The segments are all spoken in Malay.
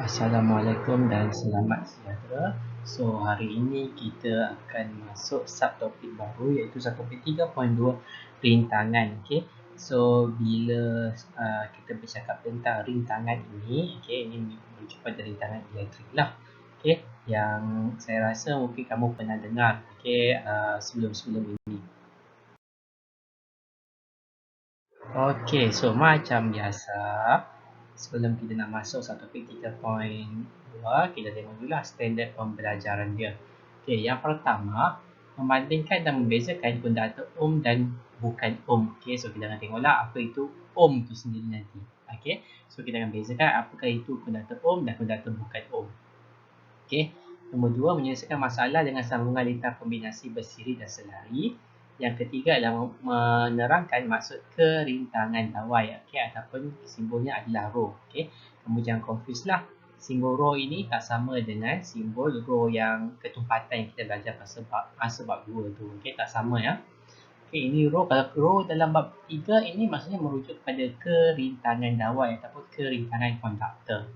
Assalamualaikum dan selamat sejahtera. So, hari ini kita akan masuk subtopik baru iaitu subtopik 3.2 rintangan. Okay. So, bila kita bercakap tentang rintangan ini, okay, ini merujuk pada rintangan elektrik lah. Okay, yang saya rasa mungkin kamu pernah dengar sebelum-sebelum ini. Okay, so macam biasa, sebelum kita nak masuk subtopik 3.2, kita tengok dulu lah standard pembelajaran dia. Okay, yang pertama, membandingkan dan membezakan kondator ohm dan bukan ohm. Okay, so kita akan tengoklah apa itu ohm tu sendiri nanti. Okay, so kita akan bezakan apakah itu kondator ohm dan kondator bukan ohm. Okay, nombor 2, menyelesaikan masalah dengan sambungan lintang kombinasi bersiri dan selari. Yang ketiga adalah menerangkan maksud kerintangan dawai, ataupun simbolnya adalah rho. Kamu jangan confuse lah. Simbol rho ini tak sama dengan simbol rho yang ketumpatan yang kita belajar pada bab 2 tu. Tak sama ya. Ini rho. Kalau rho dalam bab 3 ini maksudnya merujuk pada kerintangan dawai ataupun kerintangan konduktor.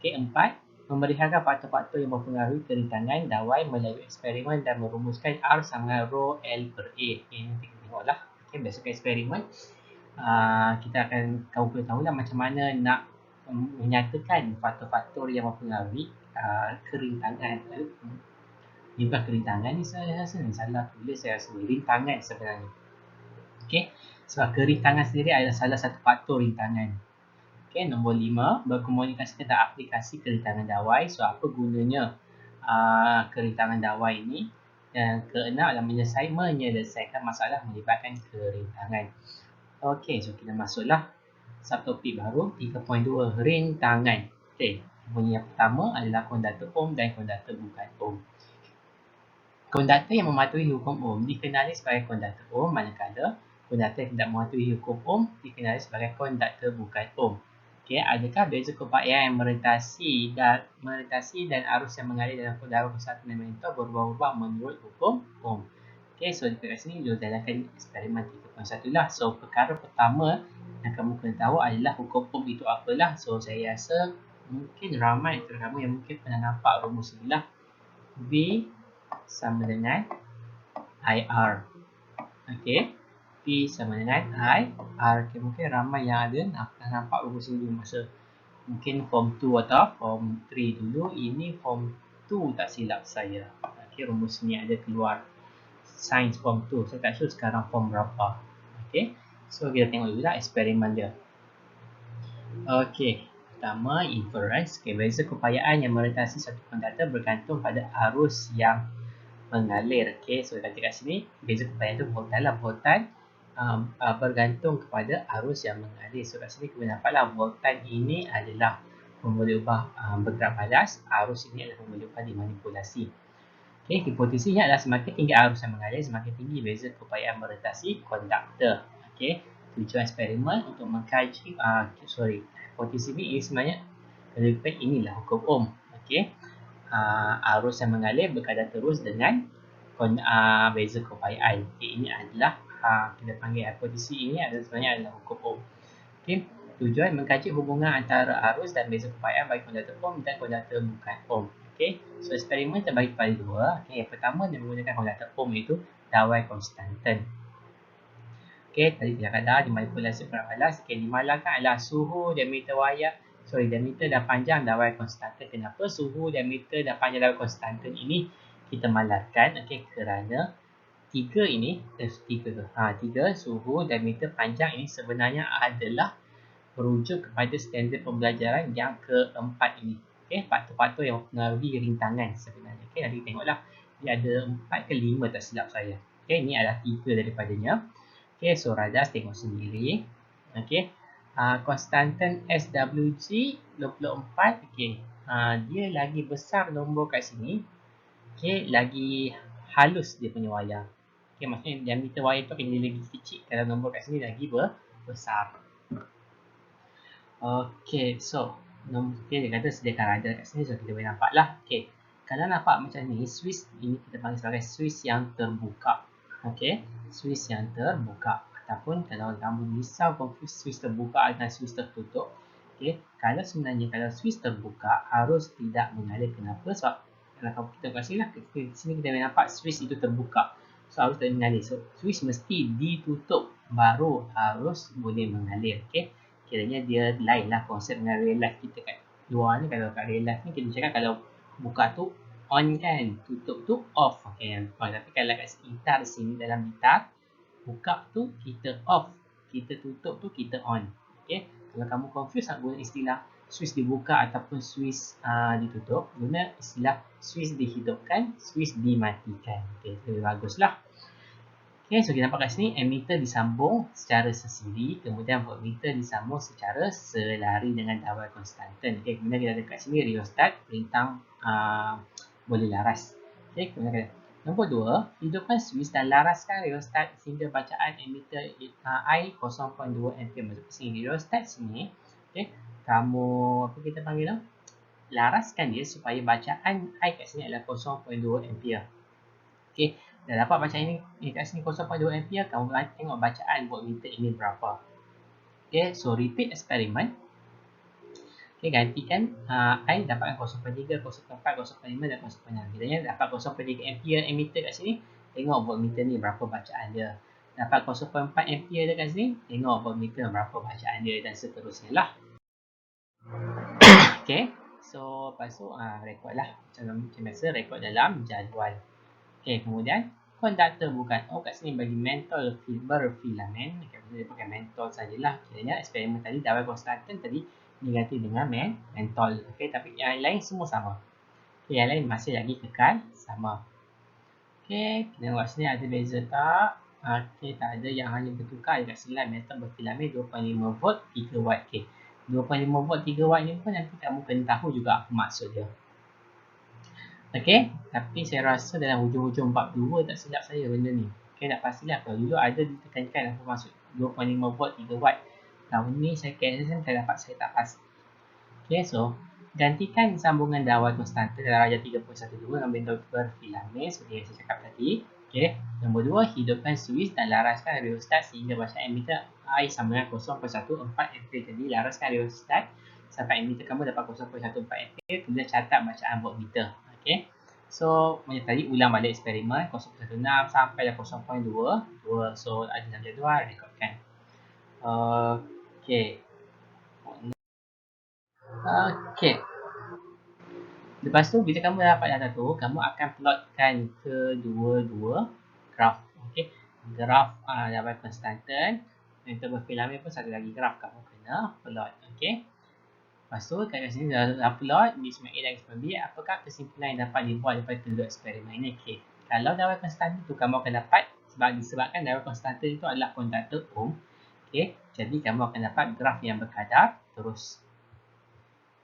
4, memerihalkan faktor-faktor yang mempengaruhi kerintangan dawai melalui eksperimen dan merumuskan R sama dengan rho L per A. Nanti kita tengoklah. Berdasarkan eksperimen, kita akan tahulah macam mana nak menyatakan faktor-faktor yang mempengaruhi kerintangan. Ini bukan kerintangan ni, saya rasa salah tulis, saya rasa rintangan sebenarnya. Sebab kerintangan sendiri adalah salah satu faktor rintangan. Nombor 5, berkomunikasi tentang aplikasi kerintangan dawai. So, apa gunanya kerintangan dawai ini? Yang keenam adalah menyelesaikan masalah melibatkan kerintangan. So kita masuklah subtopik baru 3.2 rintangan. Yang pertama adalah kondator ohm dan kondator bukan ohm. Kondator yang mematuhi hukum ohm dikenali sebagai kondator ohm, manakala kondator yang tidak mematuhi hukum ohm dikenali sebagai kondator bukan ohm. Adakah beza keupayaan yang merentasi dan arus yang mengalir dalam darah satu elementor berubah-ubah menurut hukum ohm? So dekat sini kita jalankan eksperimen 3.1 lah. So perkara pertama yang kamu kena tahu adalah hukum ohm itu apalah. So saya rasa mungkin ramai antara kamu yang mungkin pernah nampak rumus ini lah. V sama dengan IR. P sama dengan IR. Mungkin ramai yang ada pernah nampak rumus ini masa mungkin form 2 atau form 3 dulu. Ini form 2 tak silap saya. Rumus ni ada keluar sains form 2. Saya tak sure sekarang form berapa. So kita tengok dulu lah eksperimen dia. Pertama, inference. Beza keupayaan yang merentasi satu kondator bergantung pada arus yang mengalir. So kata kat sini beza keupayaan tu voltan lah. Voltan bergantung kepada arus yang mengalir. So kat sini kita nampaklah voltan ini adalah boleh ubah bergerak balas. Arus ini adalah boleh ubah dimanipulasi. Hipotesisnya adalah semakin tinggi arus yang mengalir, semakin tinggi beza keupayaan merentasi konduktor. Tujuan eksperimen untuk mengkaji hipotesis ini sebenarnya inilah hukum ohm. Arus yang mengalir berkadar terus dengan beza keupayaan. Ini adalah kita panggil hipotesis ini sebenarnya adalah hukum ohm. Tujuan mengkaji hubungan antara arus dan beza keupayaan bagi kondator ohm dan kondator bukan ohm. So eksperimen terbagi kepada dua. Yang pertama dia menggunakan kondator ohm iaitu dawai konstantan. Tadi kita kata dimanipulasi perang balas. Dimalangkan adalah suhu, diameter wayar, diameter dan panjang dawai konstantan. Kenapa suhu, diameter dan panjang dawai konstantan ini kita malarkan? Kerana tiga suhu, diameter, panjang ini sebenarnya adalah merujuk kepada standard pembelajaran yang keempat ini. Faktor-faktor yang mempengaruhi rintangan sebenarnya. Nanti tengoklah dia ada 4 ke 5 tak silap saya. Ini adalah 3 daripadanya. So Radas tengok sendiri. Konstantan SWG 24. Dia lagi besar nombor kat sini. Lagi halus dia punya wayar. Maksudnya diameter wayar tu akan jadi lagi kecil kalau nombor kat sini lagi besar. So dia kata sediakan radar kat sini, so kita boleh nampak lah. Kalau nampak macam ni, switch ini kita panggil sebagai switch yang terbuka. Switch yang terbuka. Ataupun kalau kamu risau confuse switch terbuka dengan switch tertutup, Okey, kalau sebenarnya kalau Swiss terbuka harus tidak mengalir. Kenapa? Sebab kalau kita kat sini lah, di sini kita nampak Swiss itu terbuka. So harus tidak mengalir. So Swiss mesti ditutup baru harus boleh mengalir. Okey. Kiranya dia lain lah konsep dengan real life kita kat luar ni. Kalau kat real life ni kita cakap kalau buka tu on kan, tutup tu off. Okey. Tapi kalau kat gitar di sini dalam gitar, buka tu kita off, kita tutup tu kita on. Okey. Kalau kamu confuse nak guna istilah Swiss dibuka ataupun Swiss ditutup, guna istilah Swiss dihidupkan, Swiss dimatikan. Okey, lebih baguslah. Okey, so kita nampak kat sini ammeter disambung secara sesiri, kemudian voltmeter disambung secara selari dengan dawai konstanten. Okey, kemudian kita ada kat sini rheostat perintah boleh laras. Okey, kemudian nombor 2, hidupkan Swiss dan laraskan rheostat sehingga bacaan ammeter I 0.2 ampere. Maksud sini rheostat sini, okey, kamu apa kita panggil tu? Laraskan dia supaya bacaan I kat sini adalah 0.2 ampere. Okey, dah dapat bacaan ini kat sini 0.2 ampere, kamu tengok bacaan voltmeter ini berapa. Okey, so repeat eksperimen. Okay, gantikan I dapatkan 0.3, 0.4, 0.5 dan 0.6. Kita dapat 0.3 ampere ammeter kat sini. Tengok voltmeter ni berapa bacaan dia. Dapat 0.4 ampere dekat sini. Tengok voltmeter berapa bacaan dia dan seterusnya lah. Okay, so lepas tu rekod lah. Macam biasa rekod dalam jadual. Okay, kemudian konduktor bukan. Oh, kat sini bagi mentol berfilamen. Okay, dia pakai mentol sajalah. Kiranya eksperimen tadi dawai konstanten tadi diganti dengan mentol. Okey, tapi yang lain semua sama. Okey, yang lain masih lagi kekal sama. Okey, kita tengok sini ada beza tak? Okey, tak ada, yang hanya bertukar dekat slide mentol berfilamen 2.5 volt 3 watt. Okey, 2.5 volt 3 watt ni pun nanti kamu kena tahu juga apa maksud dia. Okey, tapi saya rasa dalam hujung-hujung bab 2 tak silap saya benda ni. Okey, tak pastilah kalau dulu ada ditekankan apa maksud 2.5 volt 3 watt. Tahun ni saya kira saya tak pasti. Okay, so gantikan sambungan dawai konstanten dalam darjah 3.12 dengan benda berfilamen seperti yang saya cakap tadi. Okay. Nombor 2, hidupkan Swiss dan laraskan rheostat sehingga bacaan ammeter I sama dengan 0.14 ampere. Jadi laraskan rheostat sampai ammeter kamu dapat 0.14 ampere, kemudian catat bacaan voltmeter. Okay. So macam tadi ulang balik eksperimen 0.16 sampai 0.2. So ada dalam jadual, rekodkan. Okay. Okay. Lepas tu bila kamu dapat data tu, kamu akan plotkan kedua-dua graf. Okey. Graf dawai konstanten. Untuk berfilamen pun satu lagi graf kamu kena plot. Okey. Lepas tu kat sini dah plot di eksperimen A dan eksperimen B, apakah kesimpulan yang dapat dibuat daripada kedua eksperimen ini? Okey. Kalau dawai konstanten tu kamu akan dapat disebabkan dawai konstanten itu adalah konduktor ohm. Okey. Jadi kamu akan dapat graf yang berkadar terus.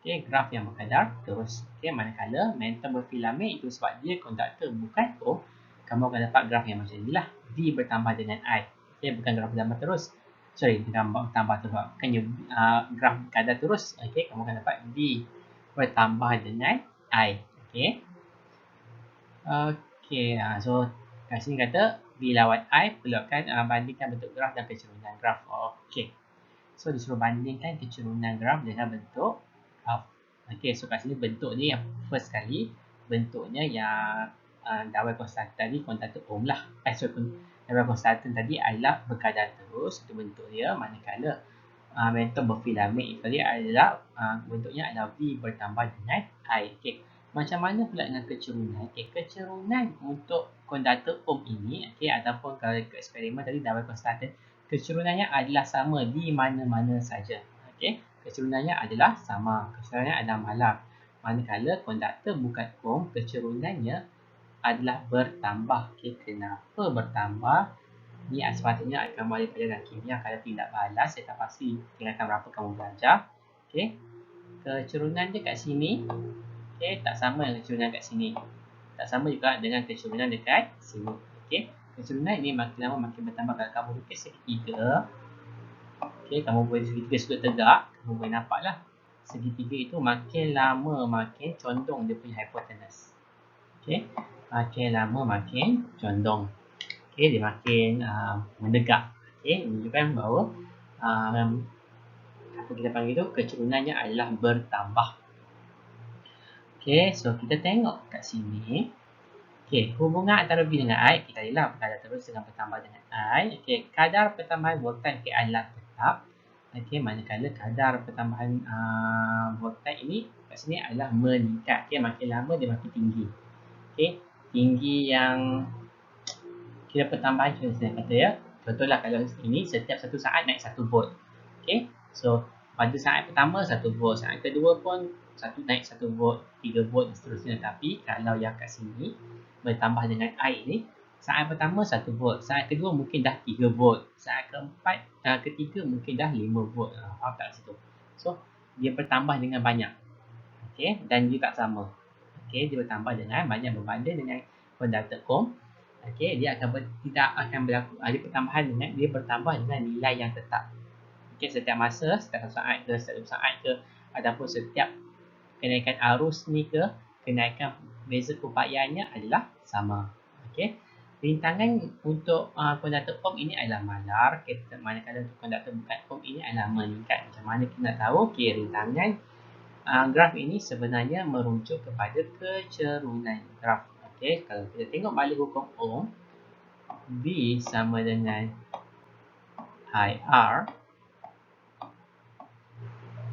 Okey, graf yang berkadar terus. Okey, manakala mentol berfilamen itu sebab dia konduktor bukan ohm, kamu akan dapat graf yang macam inilah. V bertambah dengan I. Okey, bukan graf bertambah terus. Sorry, bertambah terus. Bukannya graf berkadar terus. Okey, kamu akan dapat V bertambah dengan I. Okey. Okey, so kat sini kata V lawan I, perlukan bandingkan bentuk graf dan kecerunan graf. Okey. So disuruh bandingkan kecerunan graf dengan bentuk graf. Okey, so kat sini bentuk ni yang first kali, bentuknya yang dawai konstanten tadi konduktor ohm lah. Dawai konstanten tadi adalah berkadar terus, itu bentuk dia, manakala mentol berfilamen itu tadi adalah bentuknya adalah V bertambah dengan I. Okey. Macam mana pula dengan kecerunan? Okey, kecerunan untuk konduktor ohm ini, okey, ataupun kalau eksperimen tadi dawai konstanten, kecerunannya adalah sama di mana-mana saja. Okey, kecerunannya adalah sama. Kecerunannya adalah malam. Manakala konduktor bukan ohm, kecerunannya adalah bertambah. Okey, kenapa bertambah? Ni sepatutnya kamu ada pelajaran kimia. Kalau tidak balas, saya tak pasti tinggalkan berapa kamu belajar. Okey, kecerunan dia kat sini, okey, tak sama dengan kecerunan kat sini. Tak sama juga dengan kecerunan dekat sini. Okey, kecerunan ini makin lama makin bertambah. Kalau kamu lukis segitiga, okey, kamu boleh segitiga sudut tegak, kamu boleh nampak lah segitiga itu makin lama makin condong dia punya hypotenuse. Okey, makin lama makin condong. Okey, dia makin menegak. Okey, menunjukkan bahawa Kenapa kita panggil itu? Kecurunannya adalah bertambah. Okey, so kita tengok kat sini. Okey, hubungan antara V dengan I, kita lihat kadar terus dengan bertambah dengan I. Okey, kadar pertambahan voltaj adalah tetap. Okey, manakala kadar pertambahan voltaj ini kat sini adalah meningkat. Okey, makin lama dia makin tinggi. Okey, tinggi yang kita pertambahan macam saya kata ya. Contohlah kalau ini setiap 1 saat naik 1 volt. Okey, so pada saat pertama 1 volt, saat kedua pun naik 1 volt, 3 volt dan seterusnya. Tapi kalau yang kat sini bertambah dengan I ini, saat pertama 1 volt, saat kedua mungkin dah 3 volt, saat keempat, ketiga mungkin dah 5 volt. Faham tak situ? So dia bertambah dengan banyak. Okey, dan dia tak sama. Okey, dia bertambah dengan banyak berbanding dengan pendata ohm. Okey, dia tidak akan berlaku ada pertambahan dengan dia bertambah dengan nilai yang tetap. Okey, setiap masa, setiap saat ke, setiap saat ke, ataupun setiap kenaikan arus ni ke, kenaikan beza keupayanya adalah sama. Okey. Rintangan untuk konduktor ohm ini adalah malar. Manakala untuk konduktor bukan ohm ini adalah meningkat. Macam mana kita nak tahu? Okey, rintangan graf ini sebenarnya merujuk kepada kecerunan graf. Okey, kalau kita tengok balik hukum ohm, V sama dengan IR.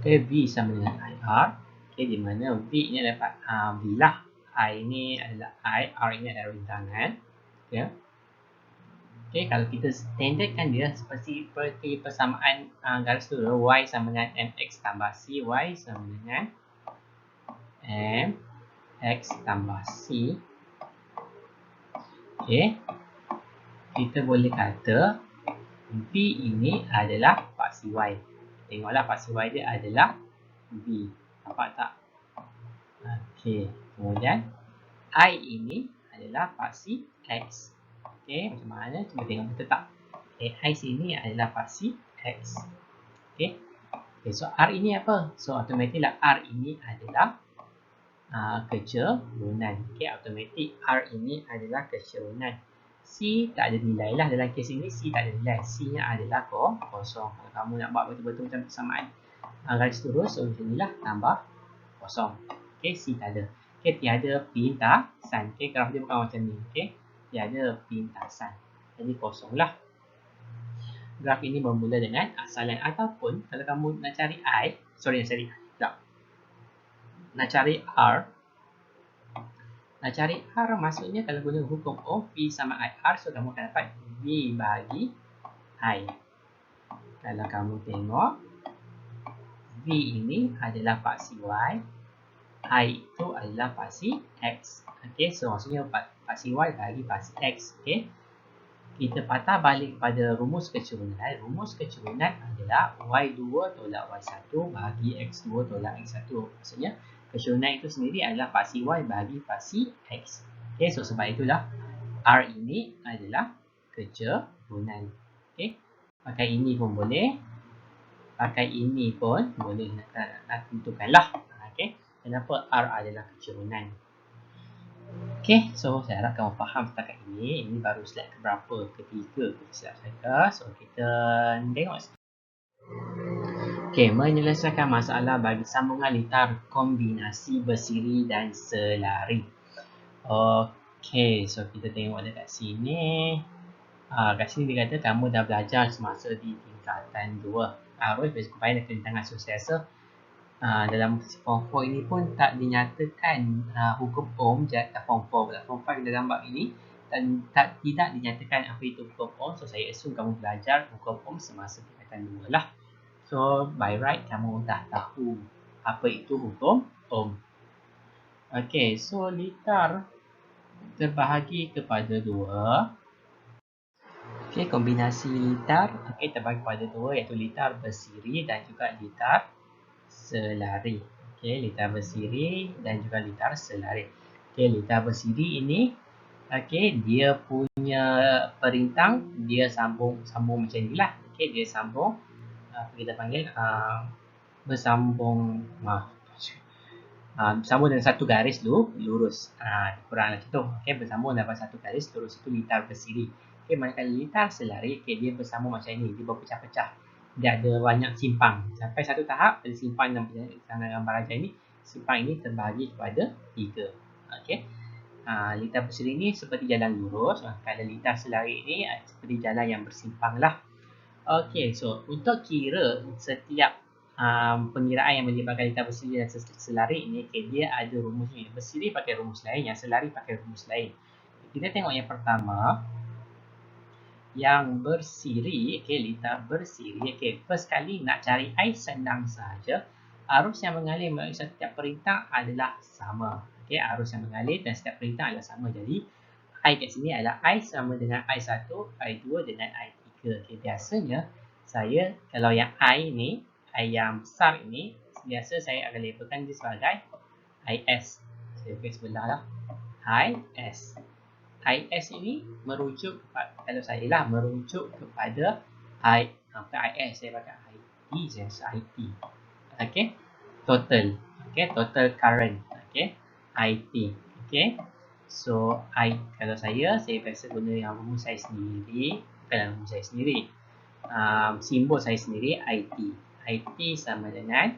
Okey, V sama dengan IR. Okey, di mana V ini dapat V lah. I ini adalah I, R ini adalah rintangan. Ya. Okey, kalau kita standardkan dia seperti persamaan garis lurus, Y sama dengan MX tambah C, Y sama dengan MX tambah C. Okey, kita boleh kata V ini adalah paksi Y. Tengoklah paksi Y dia adalah V. Nampak tak? Okey, kemudian I ini adalah paksi X. Okey, macam mana? Cuba tengok betul tak? I sini adalah paksi X. Okey. Okay, so R ini apa? So automatik lah R ini adalah kecerunan. Okey, automatik R ini adalah kecerunan. C tak ada nilai lah dalam kes ini. C tak ada nilai. C nya adalah kosong. Kalau kamu nak buat betul-betul macam persamaan garis lurus, so macam inilah, tambah kosong. Okey, C tak ada. Okey, tiada pintasan. Okey, graf dia bukan macam ni. Okey, tiada pintasan. Jadi kosong lah. Graf ini bermula dengan asalan, ataupun kalau kamu nak cari I, nak cari R. Nak cari R maksudnya kalau guna hukum ohm, V sama IR, so kamu akan dapat V bagi I. Kalau kamu tengok, V ini adalah paksi Y, I itu adalah paksi X. Okey, so maksudnya paksi Y bagi paksi X. Okey, kita patah balik pada rumus kecerunan. Rumus kecerunan adalah Y2 tolak Y1 bagi X2 tolak X1. Maksudnya kecerunan itu sendiri adalah paksi Y bagi paksi X. Okey, so sebab itulah R ini adalah kecerunan. Okey, pakai ini pun boleh, pakai ini pun boleh, nak tentukanlah. Okey, kenapa R adalah kecerunan. Okey, so saya harap kamu faham setakat ini. Ini baru slide keberapa? Ketiga silap saya. So kita tengok. Okey, menyelesaikan masalah bagi sambungan litar kombinasi bersiri dan selari. Okey, so kita tengok dekat sini. Kat sini dia kata kamu dah belajar semasa di tingkatan 2. Arus beza keupayaan dan kelintangan sosial. Dalam form 4 ini pun tak dinyatakan hukum ohm. Form 4 pula, form 5 dalam bab ini dan tidak dinyatakan apa itu hukum ohm. So saya assume kamu belajar hukum ohm semasa tingkatan 2 lah. So by right kamu dah tahu apa itu hukum ohm. Okey, so litar terbahagi kepada 2. Okey, kombinasi litar terbahagi kepada 2, iaitu litar bersiri dan juga litar selari. Okey, litar bersiri dan juga litar selari. Okey, litar bersiri ini dia punya perintang dia sambung macam inilah. Okey, dia sambung kita panggil bersambung bersambung dengan satu garis lurus. Kurang macam tu. Okey, bersambung dalam satu garis lurus itu litar bersiri. Okey, manakala litar selari, dia bersambung macam ini, dia berpecah-pecah. dia ada banyak simpang. Sampai satu tahap ada simpang dalam gambar ajar ini, simpang ini terbahagi kepada 3. Okey. Lintas bersiri ini seperti jalan lurus. Kalau lintas selari ini seperti jalan yang bersimpang lah. Okey, so untuk kira setiap pengiraan yang melibatkan lintas bersiri dan selari ini, okay, dia ada rumusnya. Bersiri pakai rumus lain, yang selari pakai rumus lain. Kita tengok yang pertama, yang bersiri, okay, lintas bersiri. Okay, first kali nak cari I senang saja. Arus yang mengalir melalui setiap perintah adalah sama. Okay, arus yang mengalir dan setiap perintah adalah sama. Jadi I kat sini adalah I sama dengan I1, I2 dengan I3. Okay, biasanya saya kalau yang I ni, I yang besar ini, biasa saya akan labelkan dia sebagai IS. Saya tulis sebelah lah. IS. IS ini merujuk kepada, kalau saya lah, merujuk kepada bukan IS, saya pakai IT, saya IT. Okay, total. Okay, total current. Okay, IT. Okay. So, kalau saya biasa guna yang rumus saya sendiri. Bukan rumus saya sendiri. Simbol saya sendiri, IT. IT sama dengan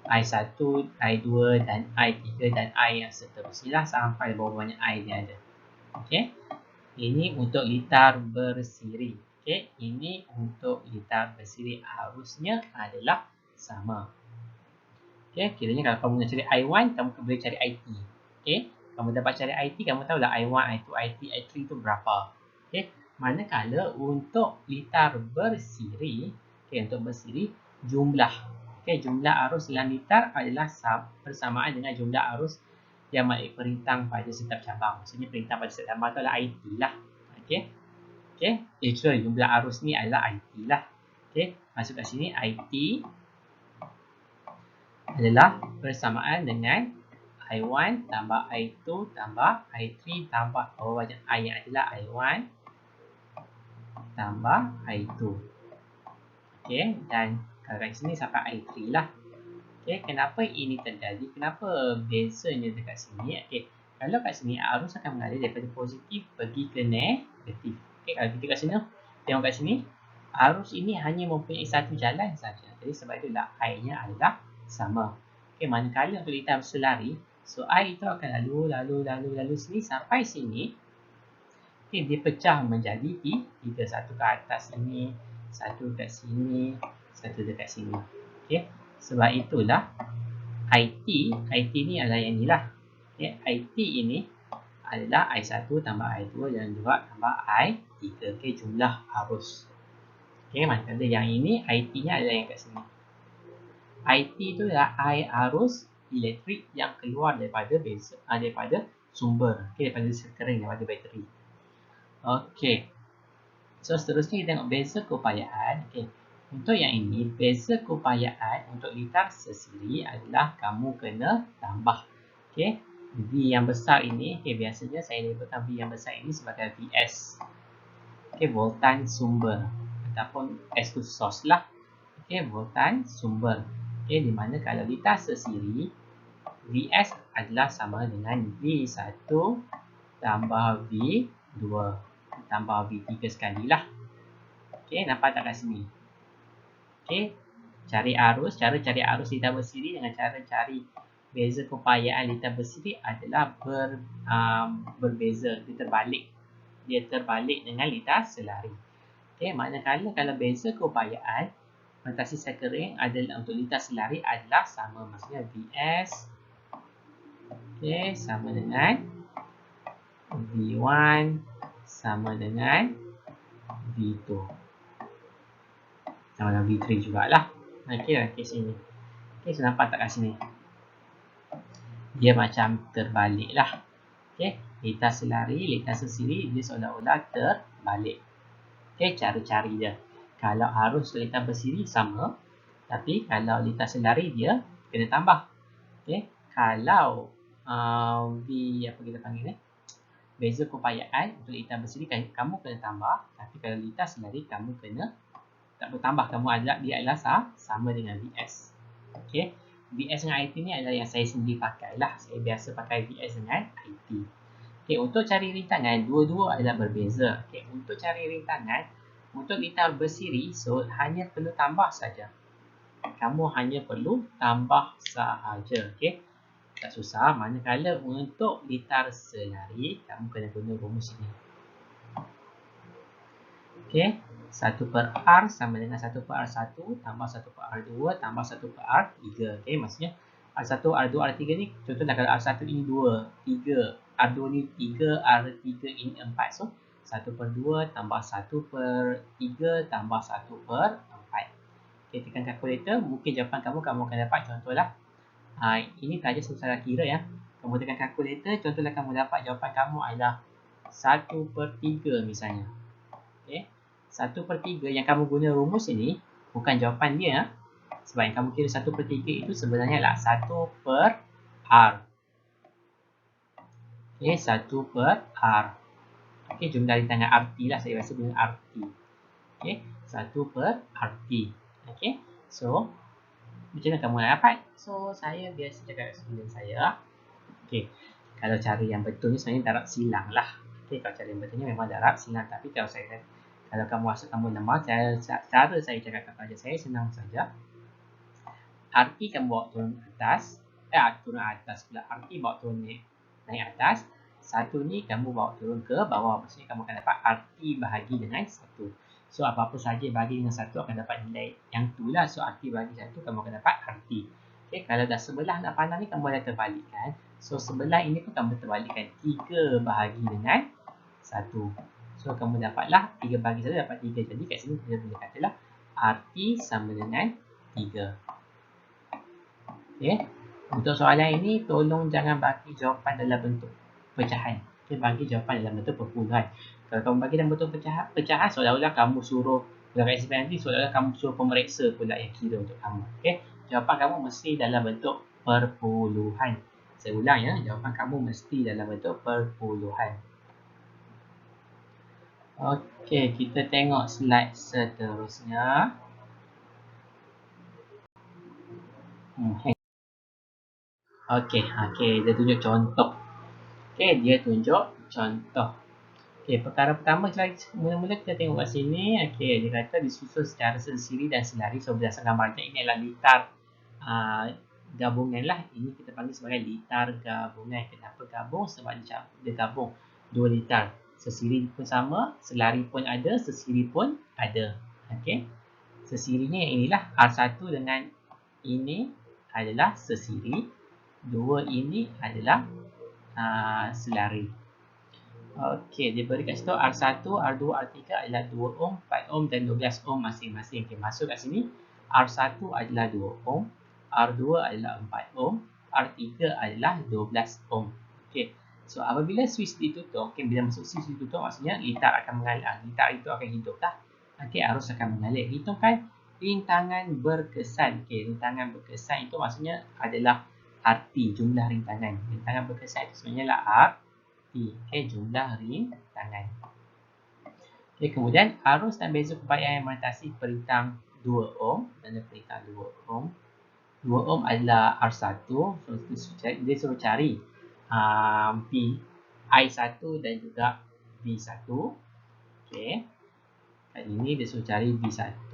I1, I2 dan I3 dan I yang seterusnya sampai berapa banyak I dia ada. Okay. Ini untuk litar bersiri. Okay. Ini untuk litar bersiri. Arusnya adalah sama. Okay. Kiranya kalau kamu nak cari I1, kamu boleh cari IT. Okay. Kamu dapat cari IT, kamu tahu lah I1, I2, I3, I3 itu berapa. Okay. Manakala untuk litar bersiri, okay, untuk bersiri, jumlah. Okay, jumlah arus dalam litar adalah bersamaan dengan jumlah arus yang melalui perintah pada setiap cabang. Maksudnya perintah pada setiap cabang itu adalah IT lah. Okay. Okay. Sorry, jumlah arus ni adalah IT lah. Okay. Masuk kat sini, IT adalah bersamaan dengan I1 tambah I2 tambah I3 tambah berapa banyak I yang adalah I1 tambah I2. Okay, dan kalau kat sini sampai I3 lah. Okay, kenapa ini terjadi? Kenapa bezanya dekat sini? Okay, kalau kat sini arus akan mengalir daripada positif pergi ke negatif. Okay, kalau kita kat sini, tengok kat sini, arus ini hanya mempunyai satu jalan saja. Jadi sebab itulah I-nya adalah sama. Okay, manakala untuk litar berselari, so I itu akan lalu sini sampai sini. Okay, dia pecah menjadi tiga. Satu ke atas sini, satu kat sini, satu dekat sini. Okay, sebab itulah IT ni adalah yang inilah. Okay, IT ini adalah I1 tambah I2 dan juga tambah I3. Okay, jumlah arus. Okay, manakala yang ini IT-nya adalah yang kat sini. IT itu adalah I arus elektrik yang keluar daripada sumber. Okay, daripada sekering, daripada bateri. Okay. So, seterusnya kita tengok beza keupayaan. Okay. Untuk yang ini, beza keupayaan untuk litar sesiri adalah kamu kena tambah. Okay. V yang besar ini, okay, biasanya saya labelkan V yang besar ini sebagai VS. Okay, voltan sumber. Ataupun S tu source lah. Okay, voltan sumber. Okay, di mana kalau litar sesiri, VS adalah sama dengan V1 tambah V2 tambah V3 sekali lah. Okay, nampak tak kat sini? Okay, cari arus. Cara cari arus litar bersiri dengan cara cari beza keupayaan litar bersiri adalah berbeza. Dia terbalik dengan litar selari. Okay, manakala kalau beza keupayaan fantasi sekering adalah untuk litar selari adalah sama. Maksudnya VS okay, sama dengan V1 sama dengan V2 sama dengan V3 jugalah. Okay, sini. Okay, so nampak tak kat sini? Dia macam terbalik lah. Okay, litar selari, litar sesiri, dia seolah-olah terbalik. Okay, cara cari dia. Kalau arus litar bersiri sama, tapi kalau litar selari dia kena tambah. Okay, kalau apa kita panggil ni? Beza keupayaan untuk litar bersiri kamu kena tambah, tapi kalau litar selari kamu kena tak bertambah. Dia adalah sama dengan VS. Okay, VS dengan IT ni adalah yang saya sendiri pakai lah. Saya biasa pakai VS dengan IT. Okay, untuk cari rintangan dua-dua adalah berbeza. Okay, untuk cari rintangan untuk litar bersiri, so hanya perlu tambah saja. Kamu hanya perlu tambah sahaja. Okey. Tak susah. Manakala untuk litar selari, kamu kena guna rumus ini. Okey. 1/R sama dengan 1/R1 tambah 1/R2 tambah 1/R3. Okey, maksudnya R1, R2, R3 ni contohlah kalau R1 ini 2, 3, R2 ni 3, R3 ini 4. So 1/2 tambah 1/3 tambah 1/4. Okey, tekan kalkulator, mungkin jawapan kamu akan dapat contohlah. Ini saja secara kira ya. Kamu tekan kalkulator, contohlah kamu dapat jawapan kamu adalah 1/3 misalnya. Okey. 1/3 yang kamu guna rumus ini bukan jawapan dia. Sebab yang kamu kira 1/3 itu sebenarnya adalah 1/R. Okey, 1/R. Okey, jumlah rintangan RT lah. Saya rasa guna RT. Okey, 1/RT. Okey, so macam mana kamu nak dapat? So, saya biasa cakap dengan saya. Okey, kalau cara yang betul ni sebenarnya darab silang lah. Okey, kalau cara yang betulnya memang darab silang. Tapi kalau kamu rasa kamu lemah, cara saya cakap kepada saya senang saja. RT kamu bawa turun atas. Turun atas pula. RT bawa turun naik atas. Satu ni kamu bawa turun ke bawah. Maksudnya kamu akan dapat RT bahagi dengan 1. So, apa-apa saja bahagi dengan 1 akan dapat nilai yang tu lah. So, RT bahagi 1 kamu akan dapat RT. Okay, kalau dah sebelah nak pandang ni kamu boleh terbalikkan. So, sebelah ini pun kamu terbalikkan. 3 bahagi dengan 1. So, kamu dapatlah 3 bahagi 1 dapat 3. Jadi, kat sini kita boleh katalah RT sama dengan 3. Okay. Untuk soalan ini, tolong jangan bagi jawapan dalam bentuk pecahan. Okay, bagi jawapan dalam bentuk perpuluhan. Kalau kamu bagi dalam bentuk pecahan, seolah-olah kamu suruh, dalam experiment nanti, seolah-olah kamu suruh pemeriksa pula yang kira untuk kamu. Okay. Jawapan kamu mesti dalam bentuk perpuluhan. Saya ulang ya, jawapan kamu mesti dalam bentuk perpuluhan. Okey, kita tengok slide seterusnya. Okey, dia tunjuk contoh. Okey, dia tunjuk contoh. Okey, perkara pertama, mula-mula kita tengok kat sini. Okey, dia kata disusun secara sensiri dan selari. So, berdasarkan gambar ini adalah litar gabungan lah. Ini kita panggil sebagai litar gabungan. Kenapa gabung? Sebab dia gabung 2 litar. Sesiri pun sama, selari pun ada, sesiri pun ada. Okey, sesirinya yang inilah. R1 dengan ini adalah sesiri. 2 ini adalah selari. Okey, dia beri kat situ R1, R2, R3 adalah 2 ohm, 4 ohm dan 12 ohm masing-masing. Okey, masuk kat sini. R1 adalah 2 ohm, R2 adalah 4 ohm, R3 adalah 12 ohm. Okey, so apabila switch ditutup, okey, bila masuk switch ditutup maksudnya litar akan mengalir. Litar itu akan hidup lah. Okey, arus akan mengalir. Hitungkan rintangan berkesan. Okey, rintangan berkesan itu maksudnya adalah RT, jumlah rintangan. Rintangan berkesan itu sebenarnya adalah RT. Okey, jumlah rintangan. Okey, kemudian arus dan beza kebayaan yang melintasi perintang 2 ohm dan perintang 2 ohm. 2 ohm adalah R1. So, dia suruh cari I1 dan juga V1. Okey. Kali ini dia suruh cari V1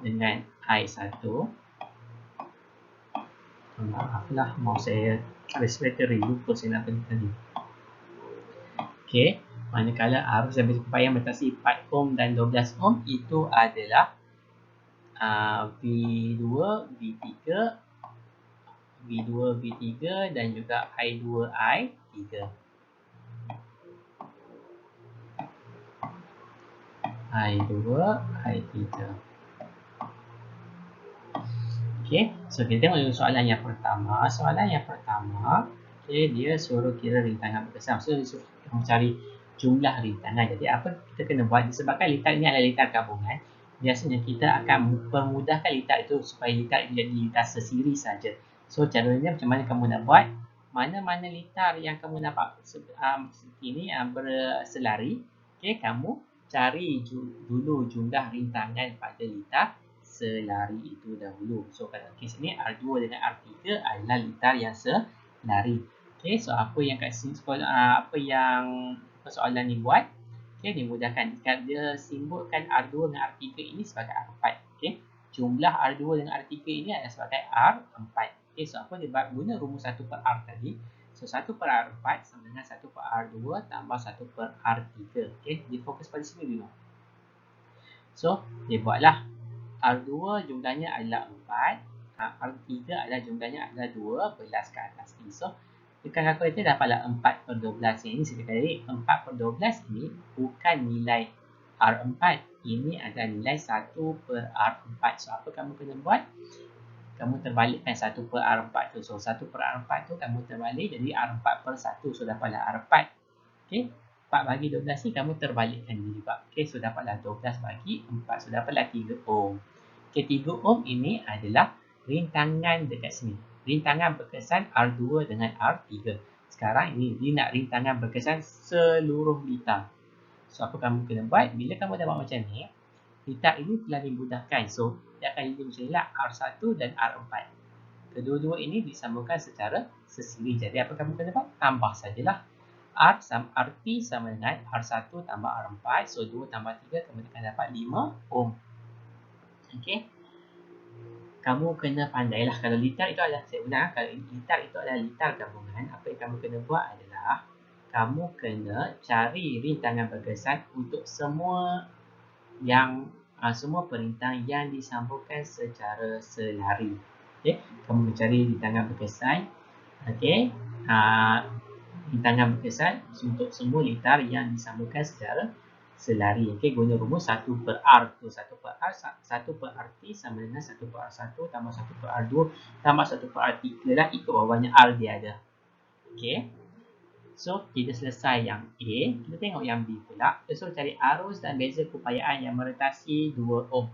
dengan I1. Maaflah, mau saya respiratory, lupa saya nak bagi tadi. Okey, manakala arus dan beza kebayaan melintasi 4 ohm dan 12 ohm itu adalah V2, V3, V2, V3 dan juga I2, I3. I2, I3. Okey, so kita tengok soalan yang pertama. Soalan yang pertama, okey, dia suruh kira rintangan berkesan. So, dia suruh mencari jumlah rintangan. Jadi, apa kita kena buat? Disebabkan litar ini adalah litar gabungan, biasanya kita akan memudahkan litar itu supaya litar itu jadi litar sesiri saja. So, caranya macam mana kamu nak buat? Mana-mana litar yang kamu nampak seperti ini berselari, okey, kamu cari dulu jumlah rintangan pada litar selari itu dahulu. So, pada kes ini R2 dengan R3 adalah litar yang selari. Okey, so apa yang kat sini apa yang persoalan ni buat? Okey, dimudahkan. Dia simbolkan R2 dengan R3 ini sebagai R4. Okey. Jumlah R2 dengan R3 ini adalah sebagai R4. Okey, so apa dia guna rumus 1 per R tadi. So 1 per R4 sama dengan 1 per R2 tambah 1 per R3. Okey, dia fokus pada sini dulu. So, dia buatlah R2 jumlahnya adalah 4, R3 adalah jumlahnya adalah 12 ke atas ni. So, tekan kalkulator dapatlah 4 per 12. Ini saya kata tadi, 4 per 12 ini bukan nilai R4. Ini adalah nilai 1 per R4. So, apa kamu kena buat? Kamu terbalikkan 1 per R4 tu. So, 1 per R4 tu kamu terbalik jadi R4 per 1. So, dapatlah R4. Okay. 4 bagi 12 ni kamu terbalikkan juga. Okay. So, dapatlah 12 bagi 4. So, dapatlah 3 ohm. Okay. 3 ohm ini adalah rintangan dekat sini. Rintangan berkesan R2 dengan R3. Sekarang ini dia nak rintangan berkesan seluruh litar. So, apa kamu kena buat? Bila kamu dah buat macam ni, litar ini telah dimudahkan. So, dia akan jadi macam inilah R1 dan R4. Kedua-dua ini disambungkan secara sesiri. Jadi, apa kamu kena buat? Tambah sajalah. RT sama dengan R1 tambah R4. So, 2 tambah 3, kamu akan dapat 5 ohm. Okey. Kamu kena pandailah. Kalau litar itu adalah, saya ulang, kalau litar itu adalah litar gabungan, apa yang kamu kena buat adalah kamu kena cari rintangan berkesan untuk semua perintang yang disambungkan secara selari. Okey, kamu mencari rintangan berkesan. Okey, rintangan berkesan untuk semua litar yang disambungkan secara selari. Okey, guna rumus 1 per R tu. 1 per R, 1 per RT sama dengan 1 per R1 tambah 1 per R2 tambah 1 per R3 lah, ikut berapa banyak R dia ada. Okey. So, kita selesai yang A. Kita tengok yang B pula. Kita suruh cari arus dan beza keupayaan yang merentasi 2 ohm.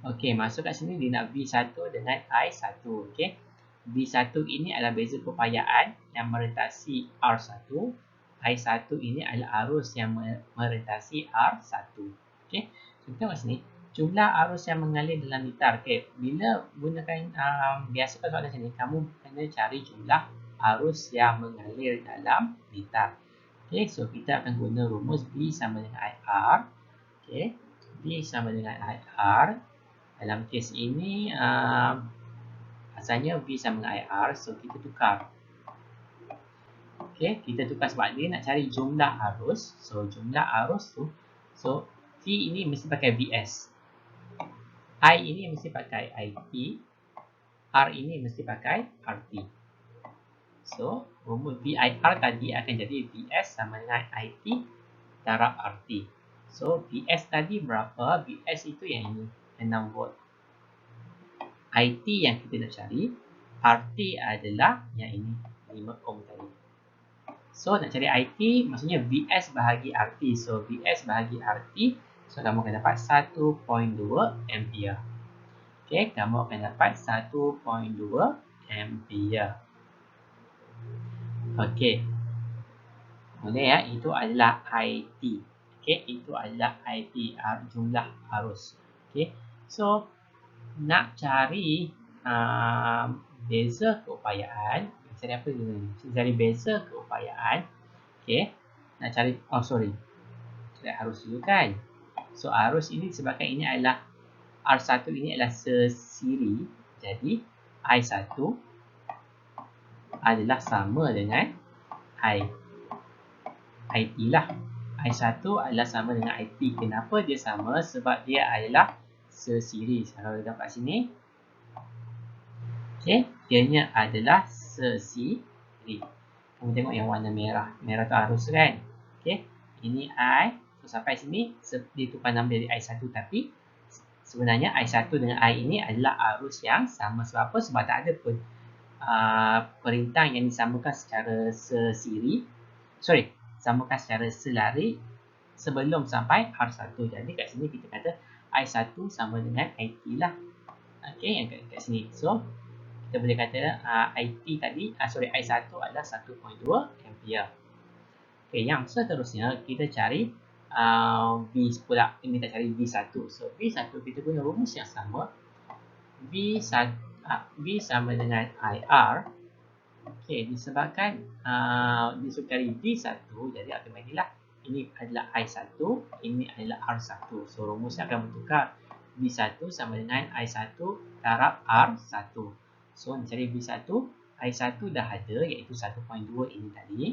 Okey, masuk kat sini dia nak V1 dengan I1. Okey. V1 ini adalah beza keupayaan yang merentasi R1. I1 ini adalah arus yang merentasi R1. Okey. So, kita tengok sini. Jumlah arus yang mengalir dalam litar. Okey, bila gunakan biasa pada soalan sini, kamu kena cari jumlah arus yang mengalir dalam litar. Okey, so kita akan guna rumus V sama dengan IR. Okey, V sama dengan IR. Dalam kes ini, asalnya V sama dengan IR, so kita tukar. Okey, kita tukar sebab dia nak cari jumlah arus. So, jumlah arus tu, so V ini mesti pakai VS. I ini mesti pakai IT. R ini mesti pakai RT. So, rumus VIR tadi akan jadi VS sama dengan IT darab RT. So, VS tadi berapa? VS itu yang ini, 6 volt. IT yang kita nak cari, RT adalah yang ini, 5 ohm tadi. So, nak cari IT, maksudnya VS bahagi RT. So, VS bahagi RT, so kamu akan dapat 1.2 ampere. Okey, kamu akan dapat 1.2 ampere. Okey. Boleh ya, itu adalah IT. Okey, itu adalah IT, jumlah arus. Okey. So, nak cari beza keupayaan, cari apa dulu ni? Cari beza keupayaan. Okey. Nak cari cari arus dulu kan. So, arus ini sebabkan ini adalah R1 ini adalah sesiri. Jadi, I1 adalah sama dengan IT lah. I1 adalah sama dengan IT. Kenapa dia sama? Sebab dia adalah sesiri. Kalau kita dapat sini, okey, dianya adalah sesiri. Kamu tengok yang warna merah. Merah tu arus kan? Okey, ini I. So, sampai sini dia tukar nama dari I1, tapi sebenarnya I1 dengan I ini adalah arus yang sama. Sebab apa? Sebab tak ada pun perintang yang disambungkan secara sambungkan secara selari sebelum sampai R1. Jadi kat sini kita kata I1 sama dengan IT lah. Okey, yang kat sini. So, kita boleh kata IT tadi, I1 adalah 1.2 ampere. Okey, yang seterusnya kita cari V pula. Ini kita cari V1. So, V1 kita guna rumus yang sama. V sama dengan IR. Okey, disebabkan disuruh cari V1, jadi automatik lah Ini adalah I1, ini adalah R1. So, rumusnya akan bertukar. V1 sama dengan I1 darab R1. So, nak cari V1, I1 dah ada, iaitu 1.2 ini tadi.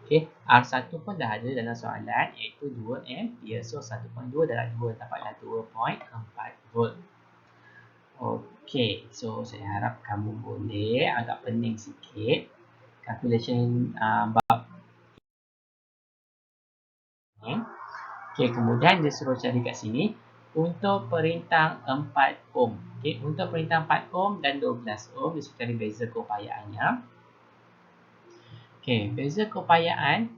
Okay, R1 pun dah ada dalam soalan, iaitu 2 ampere. So, 1.2 darab 2 dapatlah 2.4 volt. Okay, so saya harap kamu boleh agak pening sikit. Calculation bab ni. Okay, kemudian dia suruh cari kat sini untuk perintah 4 ohm. Okay, untuk perintah 4 ohm dan 12 ohm, dia suruh cari beza keupayaannya. Okay, beza keupayaan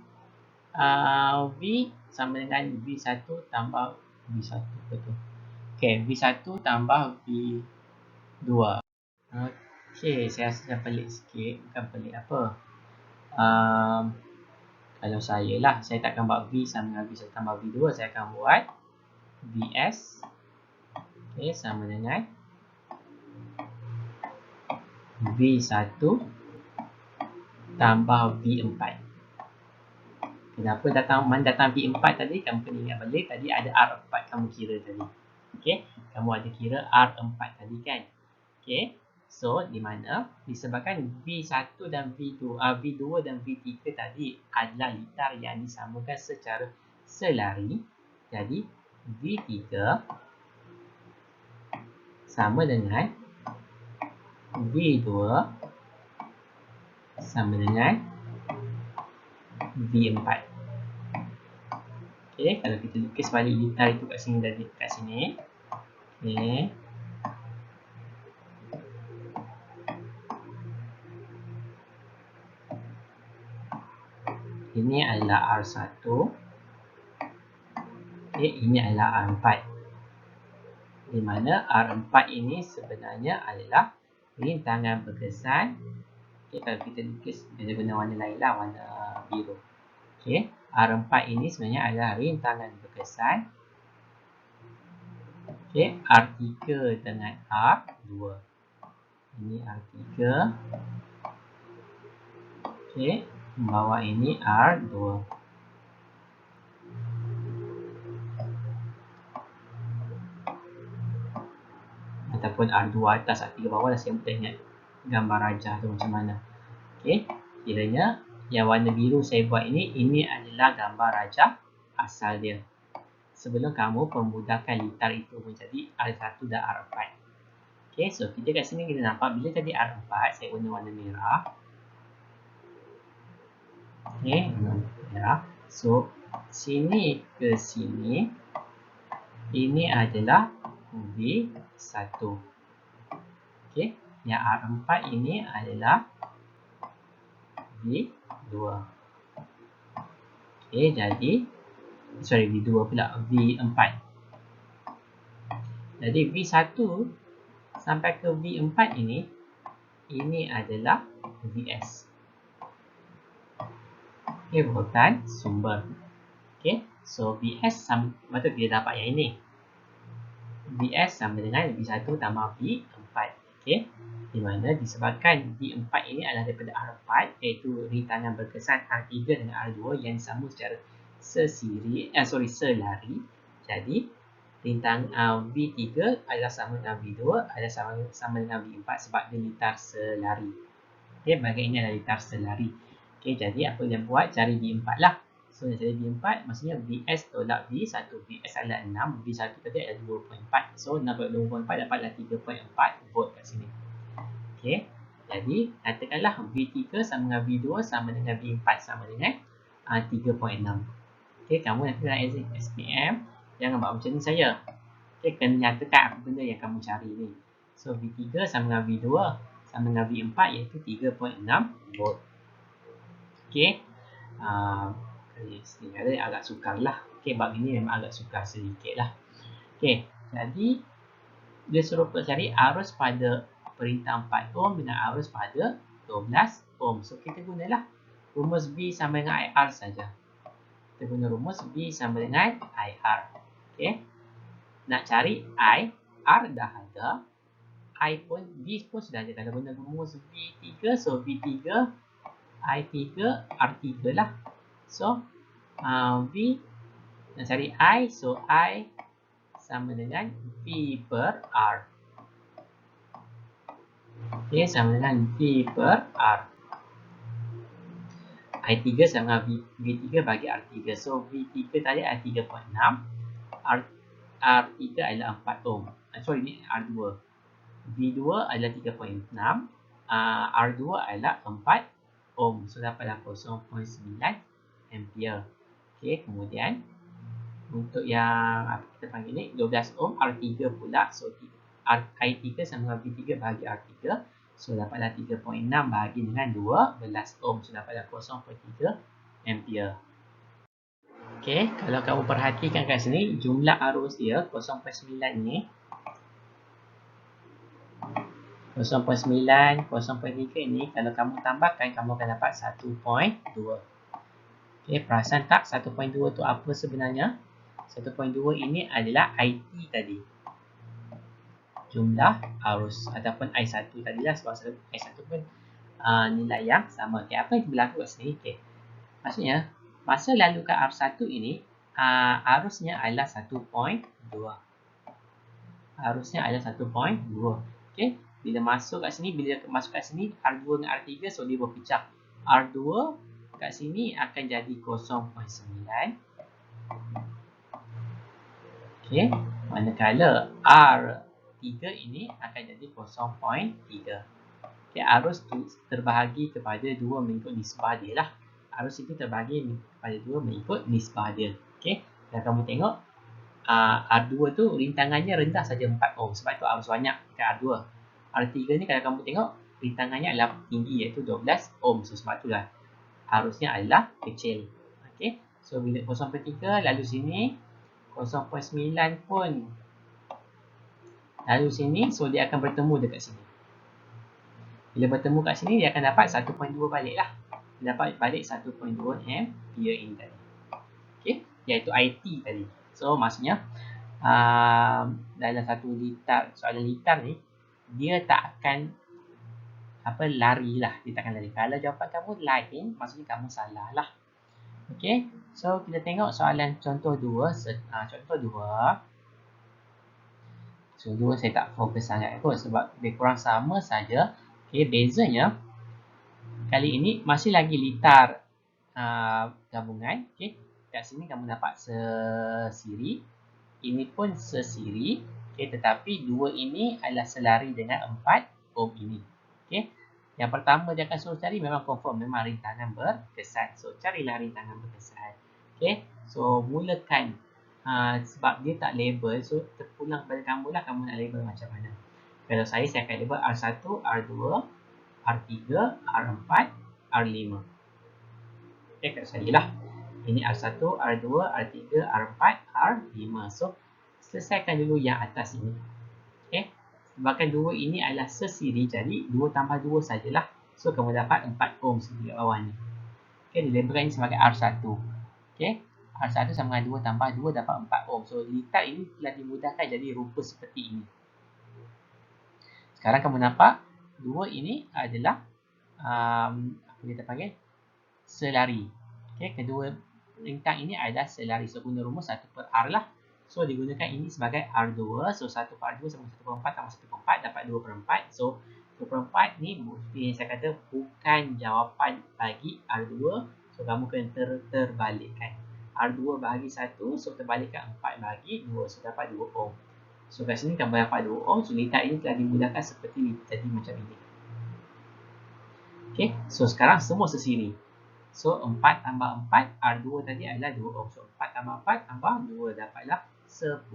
V sama dengan V1 tambah V1 betul. Okay, V1 tambah V2. Okay, saya rasa pelik sikit. Bukan pelik apa. Kalau saya lah, saya takkan buat V sama dengan V1 tambah V2. Saya akan buat Vs. Okay, sama dengan V1 tambah V4. Kenapa datang V4 tadi? Kamu kena ingat balik. Tadi ada R4 kamu kira tadi. Okay, kamu ada kira R4 tadi kan? Okay, so di mana disebabkan V1 dan V2 dan V3 tadi adalah litar yang disamakan secara selari. Jadi V3 sama dengan V2 sama dengan V4. Okay, kalau kita lukis balik litar itu kat sini dan kat sini. Okay. Ini adalah R1. Okay, ini adalah R4. Di mana R4 ini sebenarnya adalah rintangan berkesan. Okay, kalau kita lukis, kita guna warna lain lah, warna biru. Okay, R4 ini sebenarnya adalah rintangan berkesan. Okay, R3 dengan R2. Ini R3. Okay, bawah ini R2. Ataupun R2 atas, R3 bawah dah, saya tak ingat gambar rajah tu macam mana. Okay, kiranya yang warna biru saya buat ini adalah gambar rajah asal dia. Sebelum kamu pemudahkan litar itu menjadi R1 dan R4. Okay, so kita kat sini kita nampak bila tadi R4 saya guna warna merah. Okay, merah. So sini ke sini ini adalah V1. Okay, yang R4 ini adalah V2. Okay, jadi V2 pula, V4. Jadi V1 sampai ke V4 ini adalah Vs. Okay, voltan sumber. Okay, so Vs betul kita dapat yang ini. Vs sama dengan V1 tambah V4. Okay, di mana disebabkan V4 ini adalah daripada R4, iaitu rintangan berkesan R3 dengan R2 yang sama secara selari. Jadi rintang V3 adalah sama dengan V2 adalah sama dengan V4 sebab dia litar selari. Okay, bahagian ini adalah litar selari. Okay, jadi apa yang buat, cari V4 lah. So, nak cari V4 maksudnya Vs tolak V1. Vs adalah 6, V1 tadi adalah 2.4. So, 6.2.4 dapatlah 3.4 volt kat sini. Okay, jadi katakanlah V3 sama dengan V2 sama dengan V4 sama dengan 3.6. Okay, kamu nanti dalam SPM jangan buat macam ni saya. Okay, kena nyatakan apa benda yang kamu cari ni. So, V3 sama dengan V2 sama dengan V4 iaitu 3.6 volt. Okay, sini agak sukar lah. Okay, bab ini memang agak sukar sedikit lah. Okay, jadi dia suruh cari arus pada perintah 4 ohm dengan arus pada 12 ohm. So, kita gunalah rumus V sama dengan IR saja. Kita guna rumus V sama dengan IR. Okay, nak cari I, R dah ada. I pun, V pun sudah ada. Kalau guna rumus V3, so V3, I3, R3 lah. So, V nak cari I, so I sama dengan V per R. Okay, sama dengan V per R. I3 sama dengan V3 bagi R3. So V3 tadi adalah 3.6, R3 adalah 4 ohm. Sorry, ini R2. V2 adalah 3.6, R2 adalah 4 ohm. So dapatlah 0.9 ampere. Okay, kemudian untuk yang apa kita panggil ni 12 ohm R3 pula. So I3 sama dengan V3 bagi R3. So dapatlah 3.6 bagi dengan 12 ohm. So dapatlah 0.3 ampere. Okay, kalau kamu perhatikan kat sini jumlah arus dia 0.9 ni 0.9, 0.3 ni kalau kamu tambahkan kamu akan dapat 1.2. Okay, perasan tak 1.2 tu apa sebenarnya? 1.2 ini adalah IT tadi. Jumlah arus ataupun I1 tadilah, sebab I1 pun nilai yang sama. Okay, apa yang berlaku kat sini? Okay. Maksudnya masa lalukan R1 ini arusnya adalah 1.2. Arusnya adalah 1.2. Okay. Bila masuk kat sini, R2 dengan R3, so dia berpecah. R2 kat sini akan jadi 0.9. Okay. Manakala R3 ini akan jadi 0.3. Okay. Arus terbahagi kepada 2 mengikut nisbah dia lah. Arus itu terbahagi kepada 2 mengikut nisbah dia. Okay. Dan kamu tengok R2 tu rintangannya rendah saja 4 ohm. Sebab itu arus banyak dekat R2. R3 ni kalau kamu tengok rintangannya adalah tinggi, iaitu 12 ohm. So sebab itulah arusnya adalah kecil. Okay. So bila 0.3 lalu sini 0.9 pun lalu sini, so dia akan bertemu dekat sini. Bila bertemu kat sini dia akan dapat 1.2 balik lah. Dia dapat balik 1.2 ampere ini tadi. Okay. Iaitu IT tadi. So maksudnya dalam satu soalan litar ni dia tak akan lari lah. Dia tak akan lari. Kalau jawapan kamu lain, maksudnya kamu salah lah. Okay. So kita tengok soalan contoh 2. Contoh 2 saya tak fokus sangat kot sebab dia kurang sama saja. Okay. Bezanya kali ini masih lagi litar gabungan. Okay. Kat sini kamu dapat sesiri. Ini pun sesiri. Okay. Tetapi dua ini adalah selari dengan 4 ohm ini. Okay. Yang pertama dia akan suruh cari memang confirm, memang rintangan berkesan. So carilah rintangan berkesan. Okay. So mulakan sebab dia tak label. So terpulang kepada kamu lah, kamu nak label macam mana. Kalau saya akan label R1, R2, R3, R4, R5. Okay, kat saya lah. Ini R1, R2, R3, R4, R5. So selesaikan dulu yang atas ini. Okay. Sebabkan 2 ini adalah sesiri, jadi 2 tambah 2 sajalah. So kamu dapat 4 ohm di bawah ni. Okay, dilabelkan ini sebagai R1. Okay. R1 sama dengan 2 tambah 2 dapat 4 ohm. So litar ini telah dimudahkan jadi rupa seperti ini. Sekarang kamu nampak 2 ini adalah apa kita panggil? Selari. Okay, kedua lintang ini adalah selari. So guna rumus 1 per R lah. So digunakan ini sebagai R2. So 1 per R2 sama 1 per 4 tambah 1 per 4 dapat 2 per 4. So 2 per 4 ni bukti yang saya kata bukan jawapan bagi R2. So kamu kena terbalikkan. R2 bahagi 1, so terbalikkan 4 bahagi 2. So dapat 2 ohm. So kat sini kamu dapat 2 ohm. So litar ini telah dimudahkan seperti tadi macam ini. Okay. So sekarang semua sesiri. So 4 tambah 4, R2 tadi adalah 2 ohm. So 4 tambah 4 tambah 2 dapatlah 10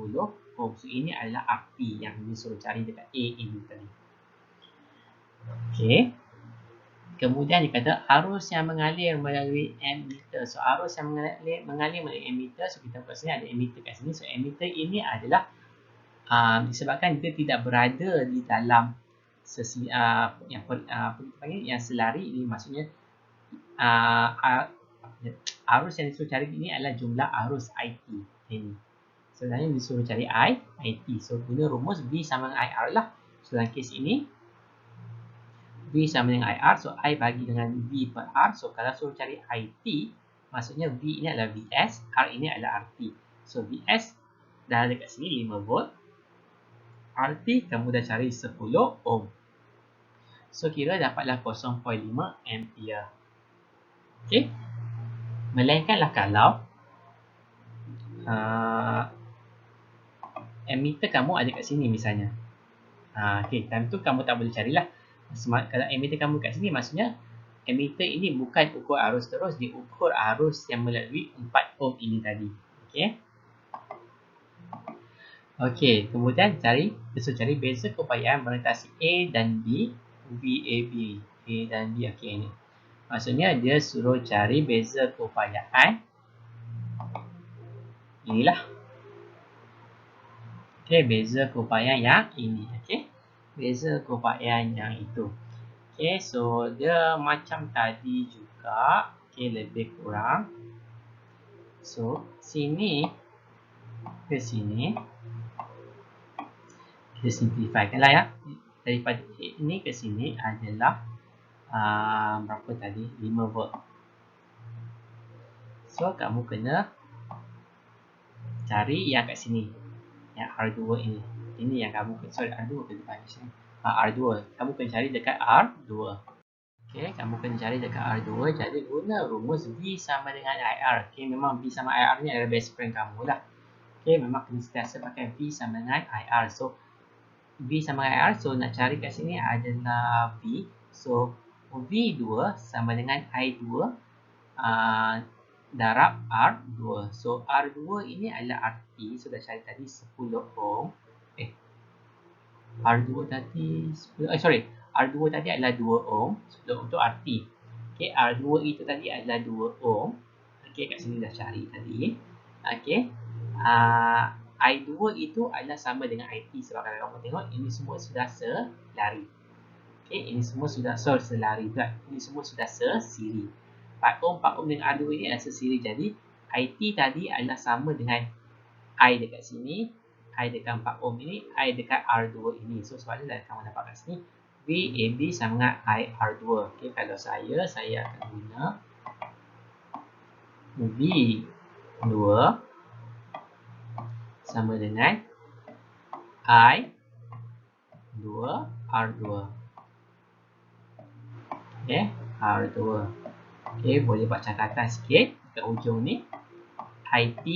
ohm. So ini adalah arti yang disuruh cari dekat A ini tadi. Okay. Kemudian dia kata arus yang mengalir melalui ammeter. So arus yang mengalir melalui ammeter. So kita kat sini ada ammeter kat sini. So ammeter ini adalah disebabkan dia tidak berada di dalam yang selari ini, maksudnya arus yang disuruh cari ini adalah jumlah arus IT ini. Sebenarnya disuruh cari IT. So guna rumus V sama dengan IR lah. So dalam kes ini V sama dengan IR. So I bagi dengan V per R. So kalau suruh cari IT, Maksudnya V ini adalah Vs, R ini adalah RT. So Vs dah dekat sini 5 volt. RT kamu dah cari 10 ohm. So kira dapatlah 0.5 ampere. Okey. Melainkanlah kalau ammeter kamu ada kat sini misalnya. Okey, time tu kamu tak boleh carilah. Kalau ammeter kamu kat sini, maksudnya ammeter ini bukan ukur arus terus, dia ukur arus yang melalui 4 ohm ini tadi. Okey. Okey, kemudian cari beza keupayaan melintasi A dan B, VAB. A dan B, okey ini. Maksudnya dia suruh cari beza keupayaan inilah. Okey, beza keupayaan yang ini. Okey. Beza keupayaan yang itu. Okey, so dia macam tadi juga. Okey, lebih kurang. So, sini ke sini. Kita simplifykan lah ya. Daripada ini ke sini adalah berapa tadi? 5 volt. So, kamu kena cari yang kat sini. Yang R2 ini. Ini yang kamu kena, sorry, R2 ke depan sini. R2. Kamu kena cari dekat R2. Okey, kamu kena cari dekat R2. Jadi guna rumus V sama dengan IR. Okey, memang V sama IR ni adalah best friend kamu lah. Okey, memang kena sentiasa pakai V sama dengan IR. So, V sama dengan IR. So, nak cari kat sini adalah V. So, V2 sama dengan I2 darab R2. So, R2 ini adalah RT. So, dah cari tadi 10 ohm. R2 tadi 10, R2 tadi adalah 2 ohm. 10 ohm tu RT. Okey, R2 itu tadi adalah 2 ohm. Okey, kat sini dah cari tadi. Okey. I2 itu adalah sama dengan IT. Sebab kalau kamu tengok, ini semua sudah selari. Okey, ini semua sudah selari pula. Ini semua sudah sesiri. 4 ohm dengan R2 ini adalah sesiri. Jadi, IT tadi adalah sama dengan I dekat sini, I dekat 4 ohm ini, I dekat R2 ini. So, sebab itulah kamu dapat kat sini VAB sama dengan IR2. Okey, kalau saya akan guna V2 sama dengan I2 R2. Okey, R2. Okey, boleh buat catatan sikit dekat ujung ni. IT.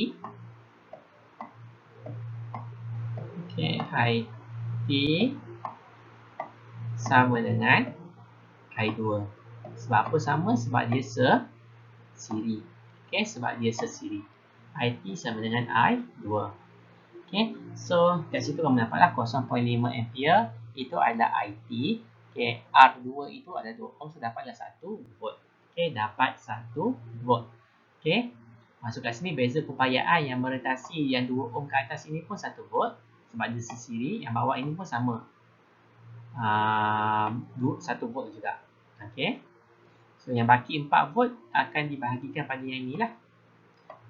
Okey, IT sama dengan I2. Sebab apa sama? Sebab dia sesiri. Okey, sebab dia sesiri. IT sama dengan I2. Okey, so kat situ kamu dapatlah 0.5 ampere itu adalah IT. Okey, R2 itu adalah 2 ohm, so dapatlah 1 volt. Okey, dapat 1 volt. Okey, masuk kat sini beza keupayaan yang merentasi yang 2 ohm ke atas ini pun 1 volt sebab dia sesiri. Yang bawah ini pun sama. 1 volt juga. Okey. So yang baki 4 volt akan dibahagikan pada yang inilah.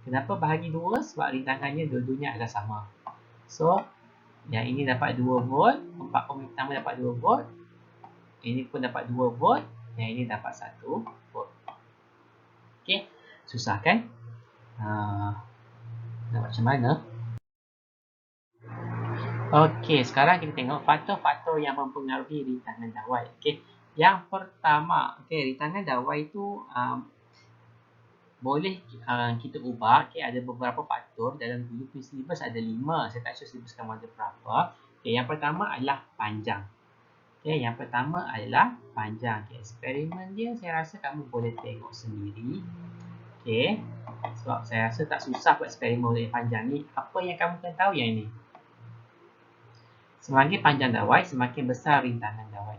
Kenapa bahagi 2? Sebab rintangannya dua-duanya adalah sama. So, yang ini dapat 2 volt, 4 ohm pertama dapat 2 volt. Ini pun dapat 2 volt, yang ini dapat 1 volt. Okey, susah kan? Nak macam mana? Okey, sekarang kita tengok faktor-faktor yang mempengaruhi rintangan dawai. Okey, yang pertama, okey, rintangan dawai itu boleh kita ubah. Okay, ada beberapa faktor. Dalam dulu silibus ada 5. Saya tak sure silibus kamu ada berapa. Okay, yang pertama adalah panjang. Okay, yang pertama adalah panjang. Okay, eksperimen dia saya rasa kamu boleh tengok sendiri. Okay, sebab saya rasa tak susah buat eksperimen yang panjang ni. Apa yang kamu kena tahu yang ini? Semakin panjang dawai, semakin besar rintangan dawai.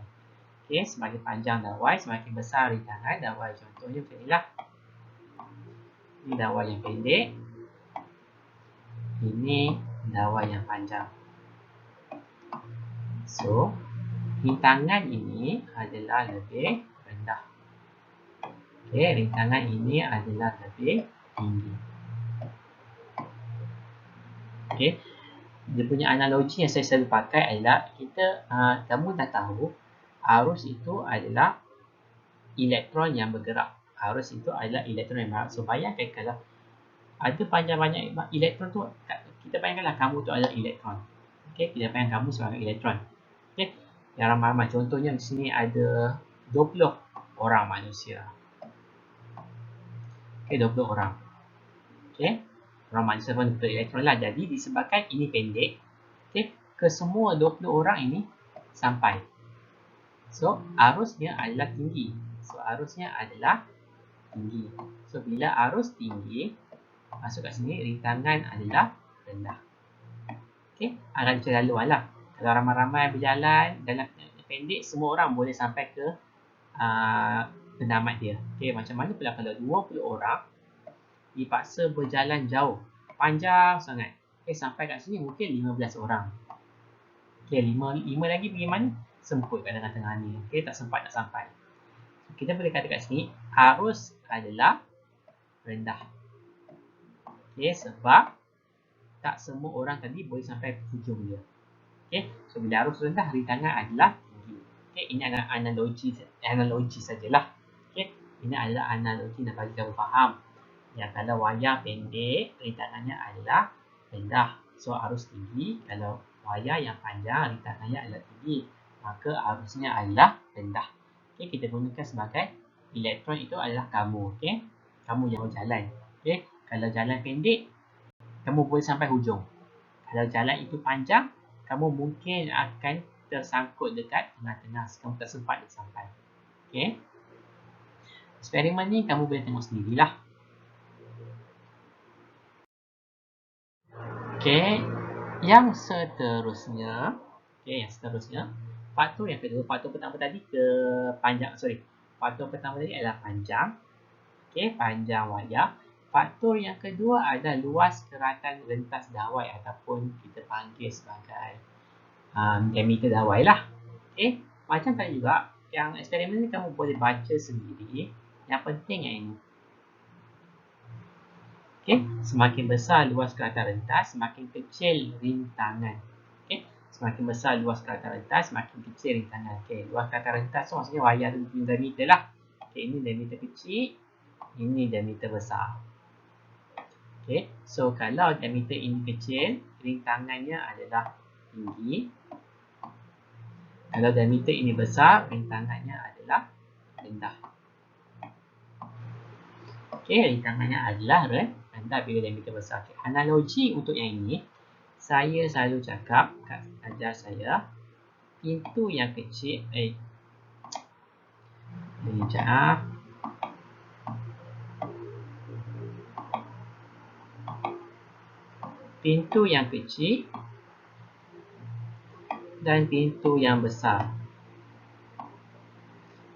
Okay, semakin panjang dawai, semakin besar rintangan dawai. Contohnya macam inilah. Ini dawai yang pendek. Ini dawai yang panjang. So, rintangan ini adalah lebih rendah. Okey, rintangan ini adalah lebih tinggi. Okey. Dia punya analogi yang saya selalu pakai adalah kamu dah tahu arus itu adalah elektron yang bergerak. Arus itu adalah elektron yang bergerak. So bayangkan kalau ada banyak elektron tu, kita bayangkanlah kamu tu adalah elektron. Okey, kita bayangkan kamu sebagai elektron. Okey, yang ramai-ramai. Contohnya di sini ada 20 orang manusia. Okey, 20 orang. Okey, orang manusia pun betul elektron lah. Jadi disebabkan ini pendek, okey, ke semua 20 orang ini sampai. So arusnya adalah tinggi. So bila arus tinggi masuk kat sini, rintangan adalah rendah. Okey, akan macam laluan lah. Kalau ramai-ramai berjalan dalam pendek, semua orang boleh sampai ke pendamat dia. Okey, macam mana pula kalau 20 orang dipaksa berjalan jauh, panjang sangat. Okey, sampai kat sini mungkin 15 orang. Okey, 5 lagi pergi mana? Semput kat tengah-tengah ni. Okey, tak sempat nak sampai. Kita boleh kata kat sini arus adalah rendah. Okey, sebab tak semua orang tadi boleh sampai ke hujung dia. Okey, so bila arus rendah, rintangan adalah tinggi. Okey, ini adalah analogi sajalah. Okey, ini adalah analogi nak bagi kamu faham. Ya, kalau wayar pendek, rintangannya adalah rendah. So arus tinggi. Kalau wayar yang panjang, rintangannya adalah tinggi, maka arusnya adalah rendah. Okey, kita gunakan sebagai elektron itu adalah kamu. Okey, kamu yang berjalan. Okey, kalau jalan pendek, kamu boleh sampai hujung. Kalau jalan itu panjang, kamu mungkin akan tersangkut dekat tengah-tengah. Kamu tak sempat nak sampai. Okey, eksperimen ni kamu boleh tengok sendirilah. Okey, yang seterusnya, faktor yang kedua. Faktor pertama tadi faktor pertama tadi adalah panjang. Okey, panjang wayar. Faktor yang kedua adalah luas keratan rentas dawai ataupun kita panggil sebagai diameter dawai lah. Okey, macam tadi juga, yang eksperimen ni kamu boleh baca sendiri. Yang penting yang ini. Okey, semakin besar luas keratan rentas, semakin kecil rintangan. Okey, semakin besar luas keratan rentas, semakin kecil rintangan. Okey, luas keratan rentas tu maksudnya wayar diameter lah. Okey, ini diameter kecil, ini diameter besar. Okey, so kalau diameter ini kecil, rintangannya adalah tinggi. Kalau diameter ini besar, rintangannya adalah rendah. Okey, rintangannya adalah rendah bila diameter besar. Okay. Analogi untuk yang ini, saya selalu cakap kat ajar saya, pintu yang kecil, pintu yang kecil dan pintu yang besar.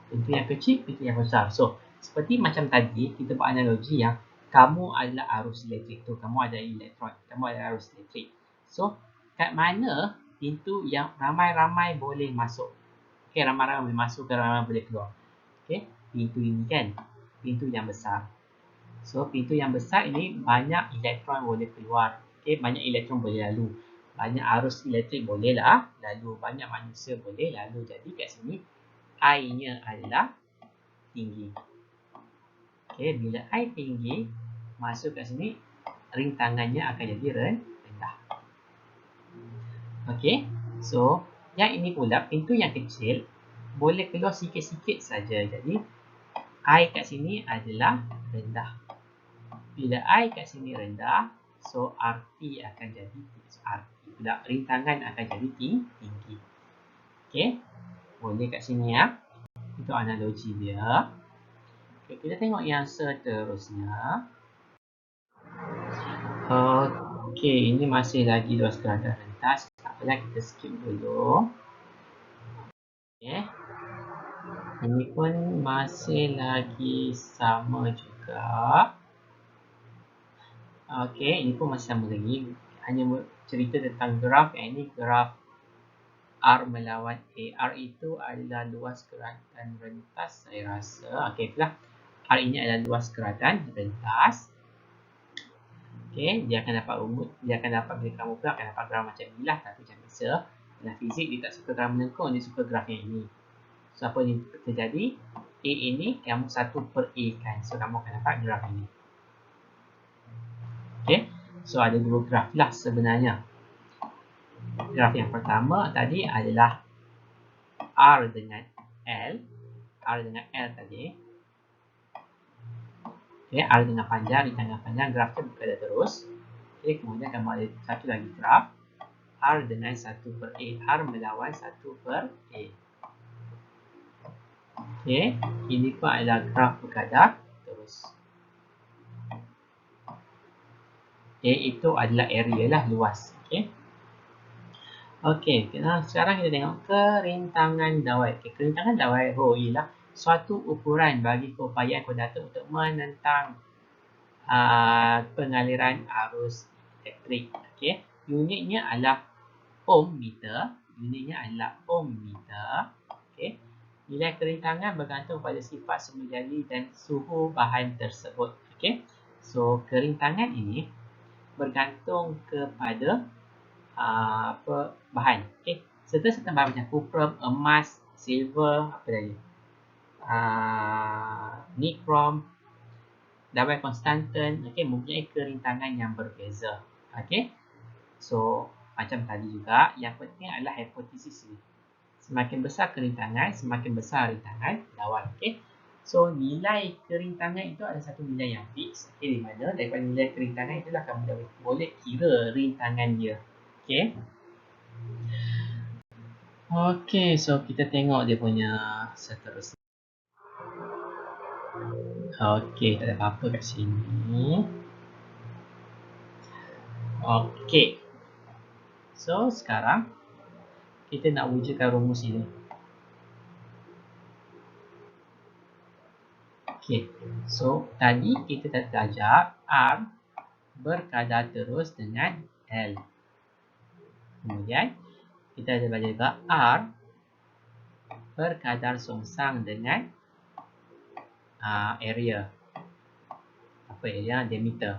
Pintu yang kecil, pintu yang besar. So, seperti macam tadi, kita buat analogi yang kamu adalah arus elektrik tu. Kamu adalah elektron. Kamu adalah arus elektrik. So, kat mana pintu yang ramai-ramai boleh masuk? Okay, ramai-ramai boleh masuk, ramai-ramai boleh keluar. Okay, pintu ini kan, pintu yang besar. So, pintu yang besar ini banyak elektron boleh keluar. Okay, banyak elektron boleh lalu. Banyak arus elektrik boleh lah lalu. Banyak manusia boleh lalu. Jadi kat sini, I-nya adalah tinggi. Okay, bila I tinggi, masuk kat sini, rintangannya akan jadi rendah. Okay, so yang ini pula, pintu yang kecil boleh keluar sikit-sikit saja. Jadi, I kat sini adalah rendah. Bila I kat sini rendah, so RT akan jadi pula rintangan akan jadi tinggi. Okay, boleh kat sini ya. Itu analogi dia. Okay, kita tengok yang seterusnya. Okay, ini masih lagi luas keratan rentas. Tak apalah, kita skip dulu. Okay, ini pun masih lagi sama juga. Okay, ini pun masih sama lagi. Hanya cerita tentang graf. Yang ini graf R melawan A. R itu adalah luas keratan rentas, saya rasa. Okay, itulah. R ini adalah luas keratan rentas. Okay, dia akan dapat rumus. Dia akan dapat, bila kamu pula akan dapat graf macam ni lah. Tapi macam biasa, dalam fizik dia tak suka graf melengkung, dia suka graf yang ini. So, apa yang terjadi? A ini kamu 1/A kan. So kamu akan dapat graf ini. Okay. So ada dua graf lah sebenarnya. Graf yang pertama tadi adalah R dengan L. R dengan L tadi. Okay, R dengan panjang, rintangan panjang, grafnya berkadar terus. Okay, kemudian kamu ada satu lagi graf R dengan 1/A. R melawan 1/A. Okay, ini pun adalah graf berkadar terus. A itu adalah area lah, luas. Okay. Okey, sekarang kita tengok kerintangan dawai. Okay, kerintangan dawai rho ialah suatu ukuran bagi keupayaan kondator untuk menentang pengaliran arus elektrik. Okey, unitnya adalah ohm meter. Okey, nilai kerintangan bergantung pada sifat sumber jadi dan suhu bahan tersebut. Okey, so kerintangan ini bergantung kepada bahan. Okey, serta bahan macam cuprum, emas, silver, apa lagi? Nichrome, dawai konstantan, okey, mempunyai kerintangan yang berbeza. Okey. So, macam tadi juga, yang penting adalah hipotesis ni. Semakin besar kerintangan, semakin besar rintangan dawai. Okey. So, nilai kerintangan itu ada satu nilai yang fix. Okey, di mana daripada nilai kerintangan itulah kamu boleh kira rintangan dia. Okey. Okey, so kita tengok dia punya seterusnya. Okey, tak ada apa-apa kat sini. Okey. So, sekarang kita nak wujudkan rumus ini. Okey. So, tadi kita dah belajar R berkadar terus dengan L. Kemudian, kita ada belajar juga R berkadar songsang dengan area. Apa area? Diameter.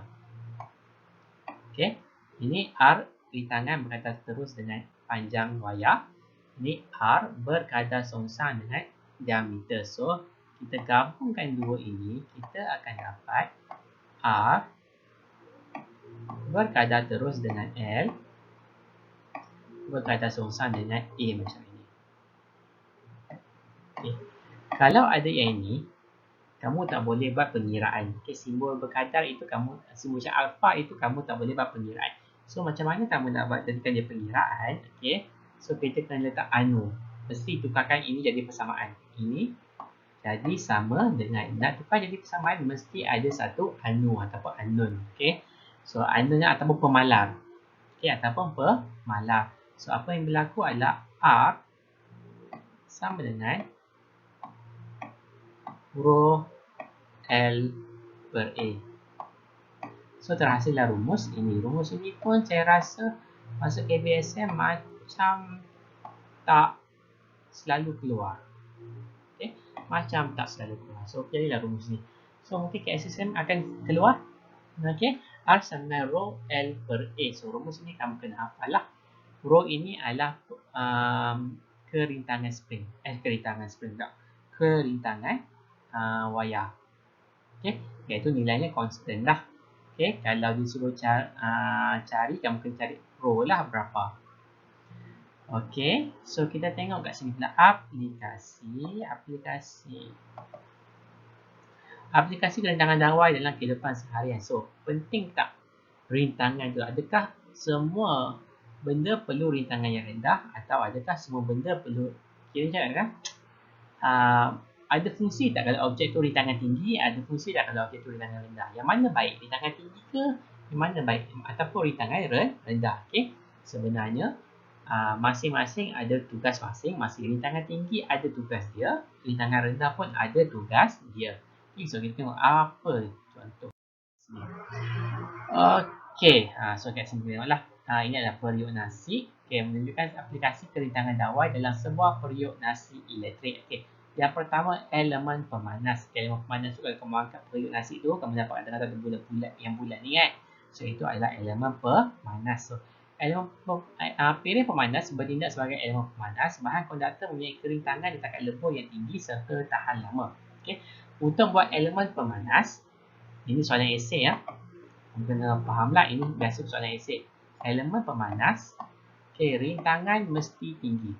Okey. Ini R rintangan berkadar terus dengan panjang wayar. Ini R berkadar songsang dengan diameter. So, kita gabungkan dua ini, kita akan dapat R berkadar terus dengan L berkadar songsang dengan A macam ini. Okay. Kalau ada yang ini, kamu tak boleh buat pengiraan. Okay, simbol berkadar itu simbol macam alpha itu kamu tak boleh buat pengiraan. So, macam mana kamu nak buat jadikan dia pengiraan? Okay. So, kita kena letak anu. Mesti tukarkan ini jadi persamaan. Ini jadi sama dengan, nak tukar jadi persamaan, mesti ada satu anu ataupun unknown. Okay. So, unknownnya ataupun pemalar. Okay, ataupun pemalar. So, apa yang berlaku adalah R sama dengan rho L per A. So, terhasillah rumus ini. Rumus ini pun saya rasa masuk KBSM macam tak selalu keluar. Okay, macam tak selalu keluar. So, jadilah rumus ni. So, mungkin KSSM akan keluar. Okay, R sama dengan rho L per A. So, rumus ini kamu kena hafal lah. Rho ini adalah kerintangan spring. Kerintangan wayar. Okay, iaitu nilainya konstan lah. Okay, kalau disuruh cari, kamu kena cari rho lah berapa. Okay, so kita tengok kat sini pula aplikasi kerintangan dawai dalam kehidupan seharian. So, penting tak rintangan tu? Adakah semua benda perlu rintangan yang rendah, atau adakah semua benda perlu, kira-kira ada fungsi tak kalau objek tu rintangan tinggi, ada fungsi tak kalau objek tu rintangan rendah? Yang mana baik? Rintangan tinggi ke? Yang mana baik? Ataupun rintangan rendah? Okay, sebenarnya masing-masing ada tugas masing. Rintangan tinggi ada tugas dia, rintangan rendah pun ada tugas dia. Okay, so kita tengok apa contoh sini. Okay, so kat sini tengoklah. Ini adalah periuk nasi. Okay, menunjukkan aplikasi kerintangan dawai dalam sebuah periuk nasi elektrik. Okay, yang pertama, elemen pemanas. Okay, elemen pemanas tu kalau kamu angkat periuk nasi tu, kamu dapat ada bulat-bulat yang bulat ni kan. So, itu adalah elemen pemanas. So, piring pemanas bertindak sebagai elemen pemanas. Bahan konduktor mempunyai kerintangan di takat lebur yang tinggi serta tahan lama. Okey. Untuk buat elemen pemanas, ini soalan esei ya. Kena fahamlah, ini biasa soalan esei. Elemen pemanas, okey, rintangan mesti tinggi.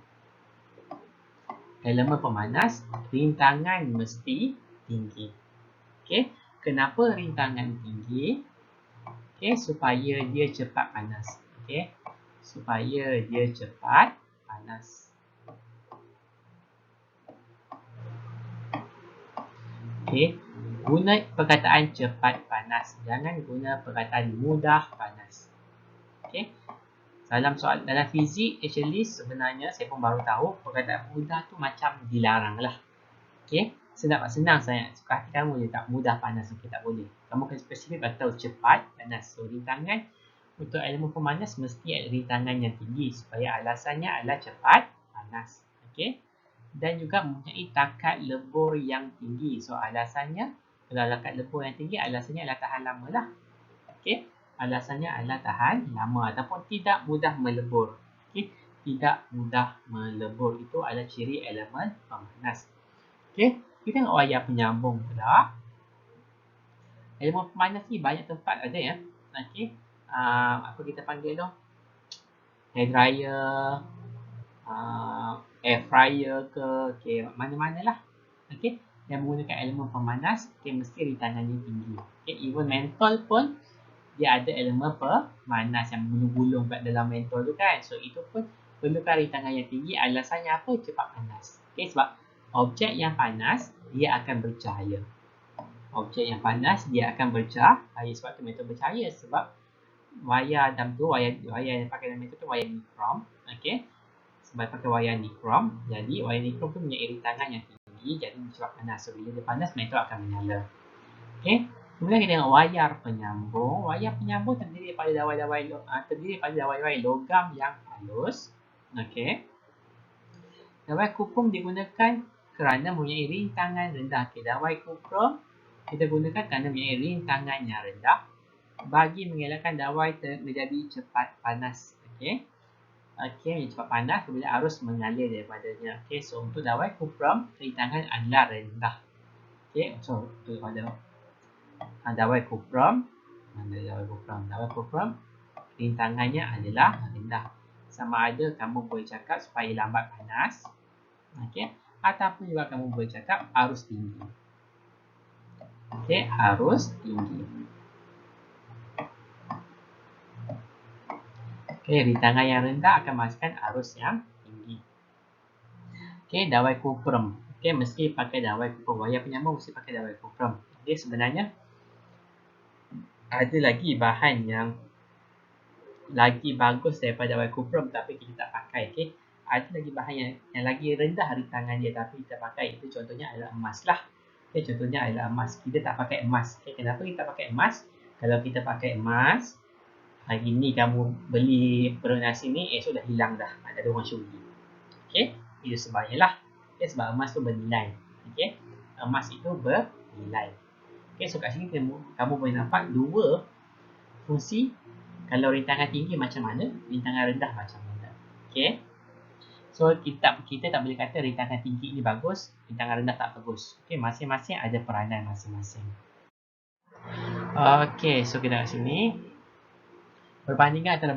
Elemen pemanas, rintangan mesti tinggi. Okey. Kenapa rintangan tinggi? Okey, supaya dia cepat panas. Okey. Supaya dia cepat panas. Okey, guna perkataan cepat panas. Jangan guna perkataan mudah panas. Okey. Dalam fizik actually sebenarnya saya pun baru tahu perkataan mudah tu macam dilarang lah. Okey. Senang sangat. Suka hati kamu je tak mudah panas. Okey, tak boleh. Kamu kena spesifik atau cepat panas. So rintangan untuk elemen pemanas mesti ada rintangan yang tinggi supaya alasannya adalah cepat panas. Okey. Dan juga mempunyai takat lebur yang tinggi. So alasannya, kalau takat lebur yang tinggi, alasannya adalah tahan lama lah. Okey, alasannya adalah tahan lama ataupun tidak mudah melebur. Okey, tidak mudah melebur itu adalah ciri elemen pemanas. Okey, kita tengok wayar penyambung pula. Elemen pemanas ni banyak tempat ada ya. Okey, apa kita panggil tu? Hair dryer, air fryer ke, okay, mana-manalah. Okay, yang menggunakan elemen pemanas, okay, mesti rintangannya tinggi. Okay, even mentol pun dia ada elemen pemanas yang gulung-gulung kat dalam mentol tu kan. So itu pun perlukan rintangan yang tinggi. Alasannya apa? Cepat panas. Okay, sebab objek yang panas dia akan bercahaya. Objek yang panas dia akan bercahaya. Sebab tu mentol bercahaya. Sebab wayar dalam tu, wayar yang pakai dalam mentol tu wayar nikrom. Okay, sebab pakai wayar nikrom, jadi wayar nikrom tu punya rintangan yang tinggi, jadi cepat panas. So bila dia panas, mentol akan menyala. Okey. Kemudian kita tengok wayar penyambung. Wayar penyambung terdiri daripada dawai-dawai logam yang halus. Okey. Dawai kuprum digunakan kerana mempunyai rintangan rendah. Okey, dawai kuprum kita gunakan kerana mempunyai rintangan yang rendah bagi mengelakkan dawai menjadi cepat panas. Okey. Okey, cepat panas bila arus mengalir daripadanya. Okey, so untuk dawai kuprum, rintangan adalah rendah. Okey, so untuk pada dawai kuprum, dawai kuprum rintangannya adalah rendah. Sama ada kamu boleh cakap supaya lambat panas. Okey, ataupun juga kamu boleh cakap arus tinggi. Okey, arus tinggi. Okey, rintangan yang rendah akan menghasilkan arus yang tinggi. Okey, dawai kuprum. Okey, mesti pakai dawai kuprum. Wayar penyambung mesti pakai dawai kuprum. Okey, sebenarnya ada lagi bahan yang lagi bagus daripada dawai kuprum tapi kita tak pakai. Okey, ada lagi bahan yang lagi rendah rintangan dia tapi kita pakai. Itu contohnya adalah emas lah. Okey, contohnya adalah emas. Kita tak pakai emas. Okey, kenapa kita pakai emas? Kalau kita pakai emas, hari ni kamu beli perut nasi ni, esok dah hilang dah. Ada orang curi. Okey, itu sebabnya lah. Okay, sebab emas tu bernilai. Okey, emas itu bernilai. Okey, so kat sini kamu boleh nampak dua fungsi. Kalau rintangan tinggi macam mana, rintangan rendah macam mana. Okey, so kita tak boleh kata rintangan tinggi ini bagus, rintangan rendah tak bagus. Okey, masing-masing ada peranan masing-masing. Okey, so kita kat sini perbandingan antara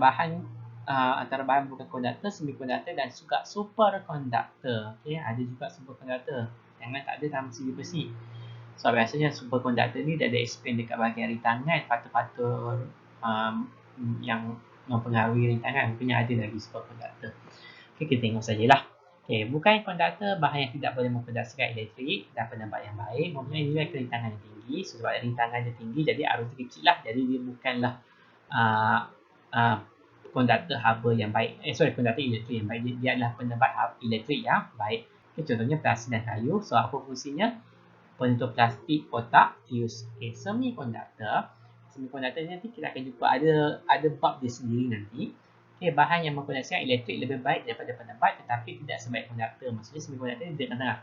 bahan bukan konduktor, semikonduktor dan juga superkonduktor. Okey, ada juga superkonduktor. Jangan tak ada dalam segi besi. So biasanya superkonduktor ni dia ada explain dekat bahagian rintangan, faktor-faktor yang mempengaruhi rintangan. Rupanya ada lagi superkonduktor. Okey, kita tengok sajalah. Okey, bukan konduktor, bahan yang tidak boleh memperdaskan elektrik dan penebat yang baik mempunyai nilai kerintangan yang tinggi. Sebab rintangan yang tinggi, jadi arus dia kecil lah. Jadi dia bukanlah konduktor haba yang baik. Konduktor elektrik yang baik. Dia adalah penebat elektrik yang baik. Okay, contohnya plastik dan kayu. So apa fungsinya? Penutup plastik, kotak, fuse. Okay, semikonduktor ni nanti kita akan jumpa ada bab dia sendiri nanti. Okay, bahan yang memperdaskan elektrik lebih baik daripada penebat tetapi tidak sebaik konduktor. Maksudnya semikonduktor ni di tengah-tengah.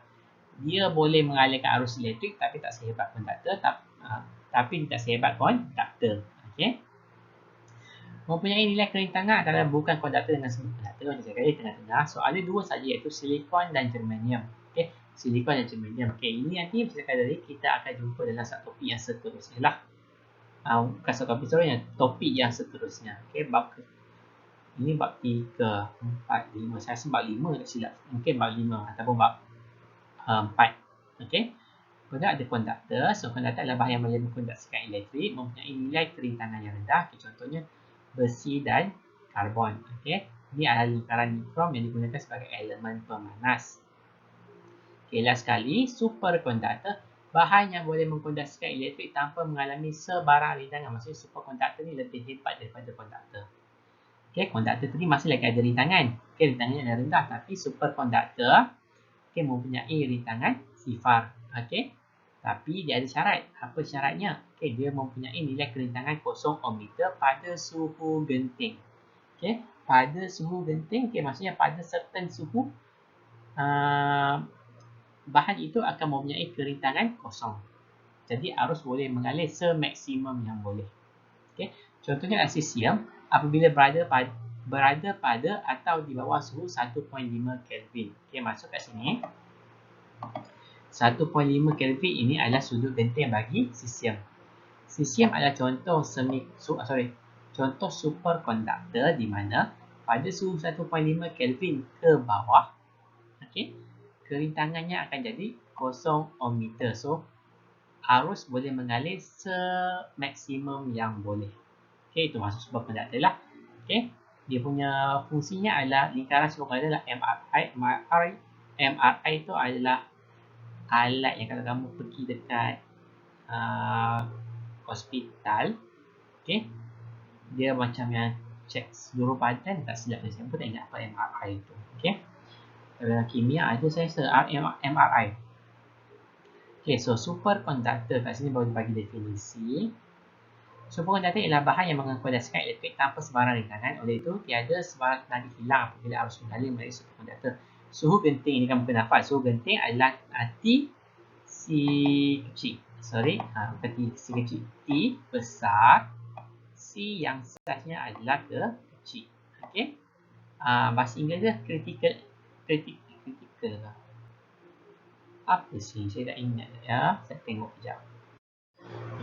Dia boleh mengalirkan arus elektrik tapi tak sehebat konduktor, tapi tidak sehebat konduktor. Okay. Mempunyai nilai kerintangan adalah bukan konduktor dengan semikonduktor. Macam saya kata tengah-tengah. So ada dua saja iaitu silikon dan germanium. Okay. silikon dan germanium. Okey, ini nanti macam cakap tadi kita akan jumpa dalam satu topik yang seterusnya lah. Bukan satu topik seterusnya, topik yang seterusnya. Okey, bab ini bab 3, 4, 5. Saya rasa bab 5 tak silap. Mungkin bab 5 ataupun bab 4. Okey. Kemudian ada konduktor. So, konduktor adalah bahan yang boleh mengkonduksikan elektrik, mempunyai nilai kerintangan yang rendah. Okay, contohnya besi dan karbon. Okay. Ini adalah lingkaran nikrom yang digunakan sebagai elemen pemanas. Okay, last sekali, superkonduktor. Bahan yang boleh mengkonduksikan elektrik tanpa mengalami sebarang rintangan. Maksudnya superkonduktor ni lebih hebat daripada konduktor. Okay, konduktor tadi masih lagi ada rintangan. Okay, rintangannya adalah rendah. Tapi superkonduktor mempunyai rintangan sifar. Okay. Tapi dia ada syarat. Apa syaratnya? Okay, dia mempunyai nilai kerintangan 0 ohmmeter pada suhu genting. Okay, pada suhu genting, okay, maksudnya pada certain suhu, bahan itu akan mempunyai kerintangan 0. Jadi arus boleh mengalir semaksimum yang boleh. Okay, contohnya asisium apabila berada pada atau di bawah suhu 1.5 Kelvin. Okay, masuk kat sini. 1.5 Kelvin ini adalah sudut genting bagi cesium. Cesium adalah contoh contoh superkonduktor di mana pada suhu 1.5 Kelvin ke bawah, okey, kerintangannya akan jadi 0 ohmmeter. So, arus boleh mengalir semaksimum yang boleh. Okey, itu maksud superkonduktor lah. Okey, dia punya fungsinya adalah lingkaran superkonduktor adalah MRI. MRI itu adalah alat yang kalau kamu pergi dekat hospital, okay, dia macam yang cek seluruh badan, tak silap saya pun tak ingat apa MRI itu. Okay, dalam kimia ada saya MRI. Okay, so superkonduktor kat sini baru bagi definisi. Superkonduktor ialah bahan yang mengkondenskan elektrik tanpa sebarang rintangan. Oleh itu, tiada sebarang tenaga hilang apabila arus mengalir melalui superkonduktor. Suhu genting ini kamu kena hafal. Suhu genting adalah T si kecil. Bukan T si kecil. T besar. C yang saiznya adalah kecil. Okey. Bahasa Inggeris dia critical. Apa sih? Saya tak ingat ya. Saya tengok kejap.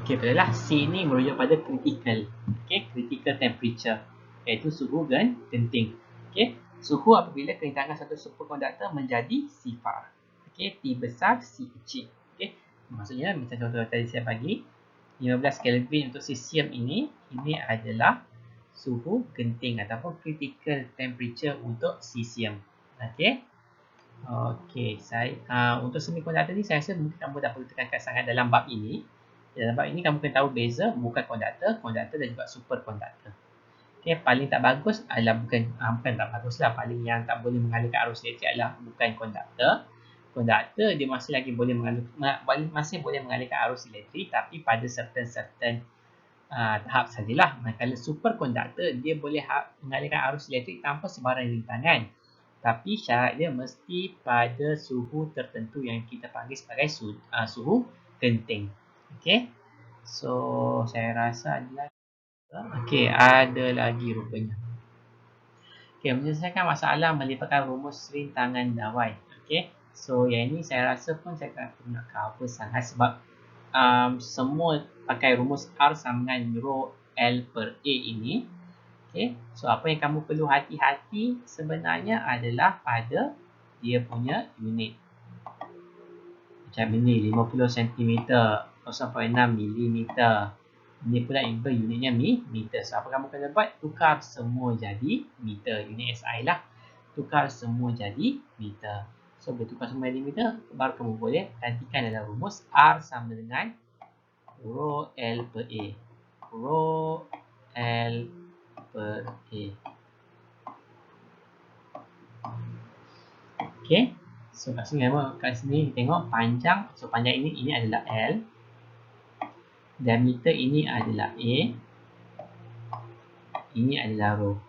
Okey, betul. C ni merujuk pada critical. Okey, critical temperature, iaitu suhu genting. Okey, suhu apabila kerintangan satu superkonduktor menjadi sifar. Okey, T besar, C kecil. Okey, maksudnya macam contoh tadi saya bagi 15 Kelvin untuk cesium ini adalah suhu genting ataupun critical temperature untuk cesium. Okey. Okey, untuk semikonduktor ni saya rasa mungkin kamu dah perlu tekankan sangat dalam bab ini. Dalam bab ini kamu kena tahu beza bukan konduktor dan juga superkonduktor. Okey, paling tak bagus adalah bukan tak baguslah, paling yang tak boleh mengalirkan arus elektrik adalah bukan konduktor. Konduktor dia masih boleh mengalirkan arus elektrik tapi pada certain tahap sajalah. Manakala superkonduktor dia boleh mengalirkan arus elektrik tanpa sebarang rintangan. Tapi syarat dia mesti pada suhu tertentu yang kita panggil sebagai suhu genting. Okey. So, saya rasa adalah ada lagi rupanya. Okey, menyelesaikan masalah melibatkan rumus rintangan dawai. Okey. So, yang ini saya rasa pun saya tak nak cover sangat sebab semua pakai rumus R sama dengan rho L per A ini. Okey. So, apa yang kamu perlu hati-hati sebenarnya adalah pada dia punya unit. Macam ini 50 cm, 0.6 mm. Ini pula unitnya meter. So, apa kamu kena buat? Tukar semua jadi meter. Unit SI lah. Tukar semua jadi meter. So, bertukar semua jadi meter, baru kamu boleh gantikan dalam rumus R sama dengan rho L per A. Rho L per A. Okay. So, kat sini tengok panjang. So, panjang ini adalah L. Diameter ini adalah A. Ini adalah rho.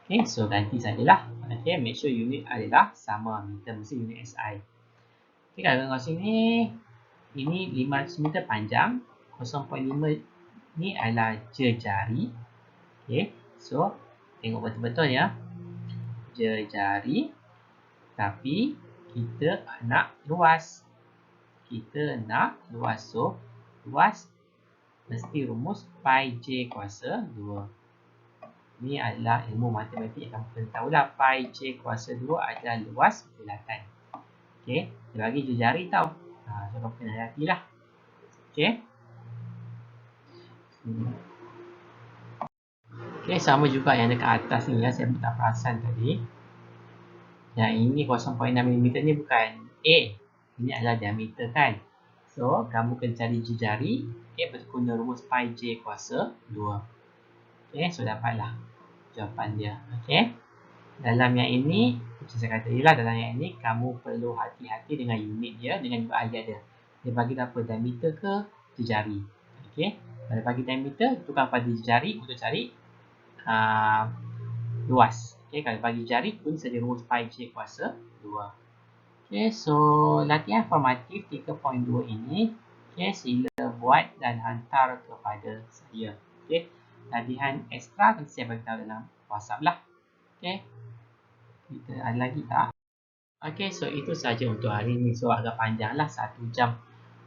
Okay, so ganti sajalah. Okay, make sure unit adalah sama. Meter mesti unit SI. Okay, kalau kat sini, ini 500 meter panjang. 0.5 ni adalah jari. Okay, so tengok betul-betul ya. Jari. Tapi kita nak luas. Kita nak luas. So, luas mesti rumus pi j kuasa 2. Ini adalah ilmu matematik yang kamu kena tahulah. Pi j kuasa 2 adalah luas bulatan. Okey, dia bagi jari tau. So, kamu kena hati-hatilah. Okey. Okey, sama juga yang dekat atas ni ya. Saya tak perasan tadi. Yang ini 0.6 mm ni bukan A. Ini adalah diameter kan. So, kamu kena cari jari. Okey, berguna rumus pi j kuasa 2. Okey, so dapatlah jawapan dia. Okey. Dalam yang ini, macam saya kata ialah dalam yang ini kamu perlu hati-hati dengan unit dia, dengan juga ayat dia. Dia bagi apa? Diameter ke jari. Okey. Kalau bagi diameter, tukar pada jari untuk cari luas. Okey, kalau bagi jari pun saja rumus pi j kuasa 2. Okey, so latihan formatif 3.2 ini, okey, sila buat dan hantar kepada saya. Okey. Latihan ekstra nanti saya beritahu dalam WhatsApp lah. Okey. Kita ada lagi tak? Okey, so itu saja untuk hari ini. So agak panjang lah, 1 jam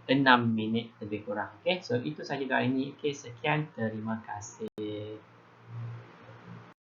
6 minit lebih kurang. Okey, so itu saja untuk hari ini. Okey, sekian, terima kasih.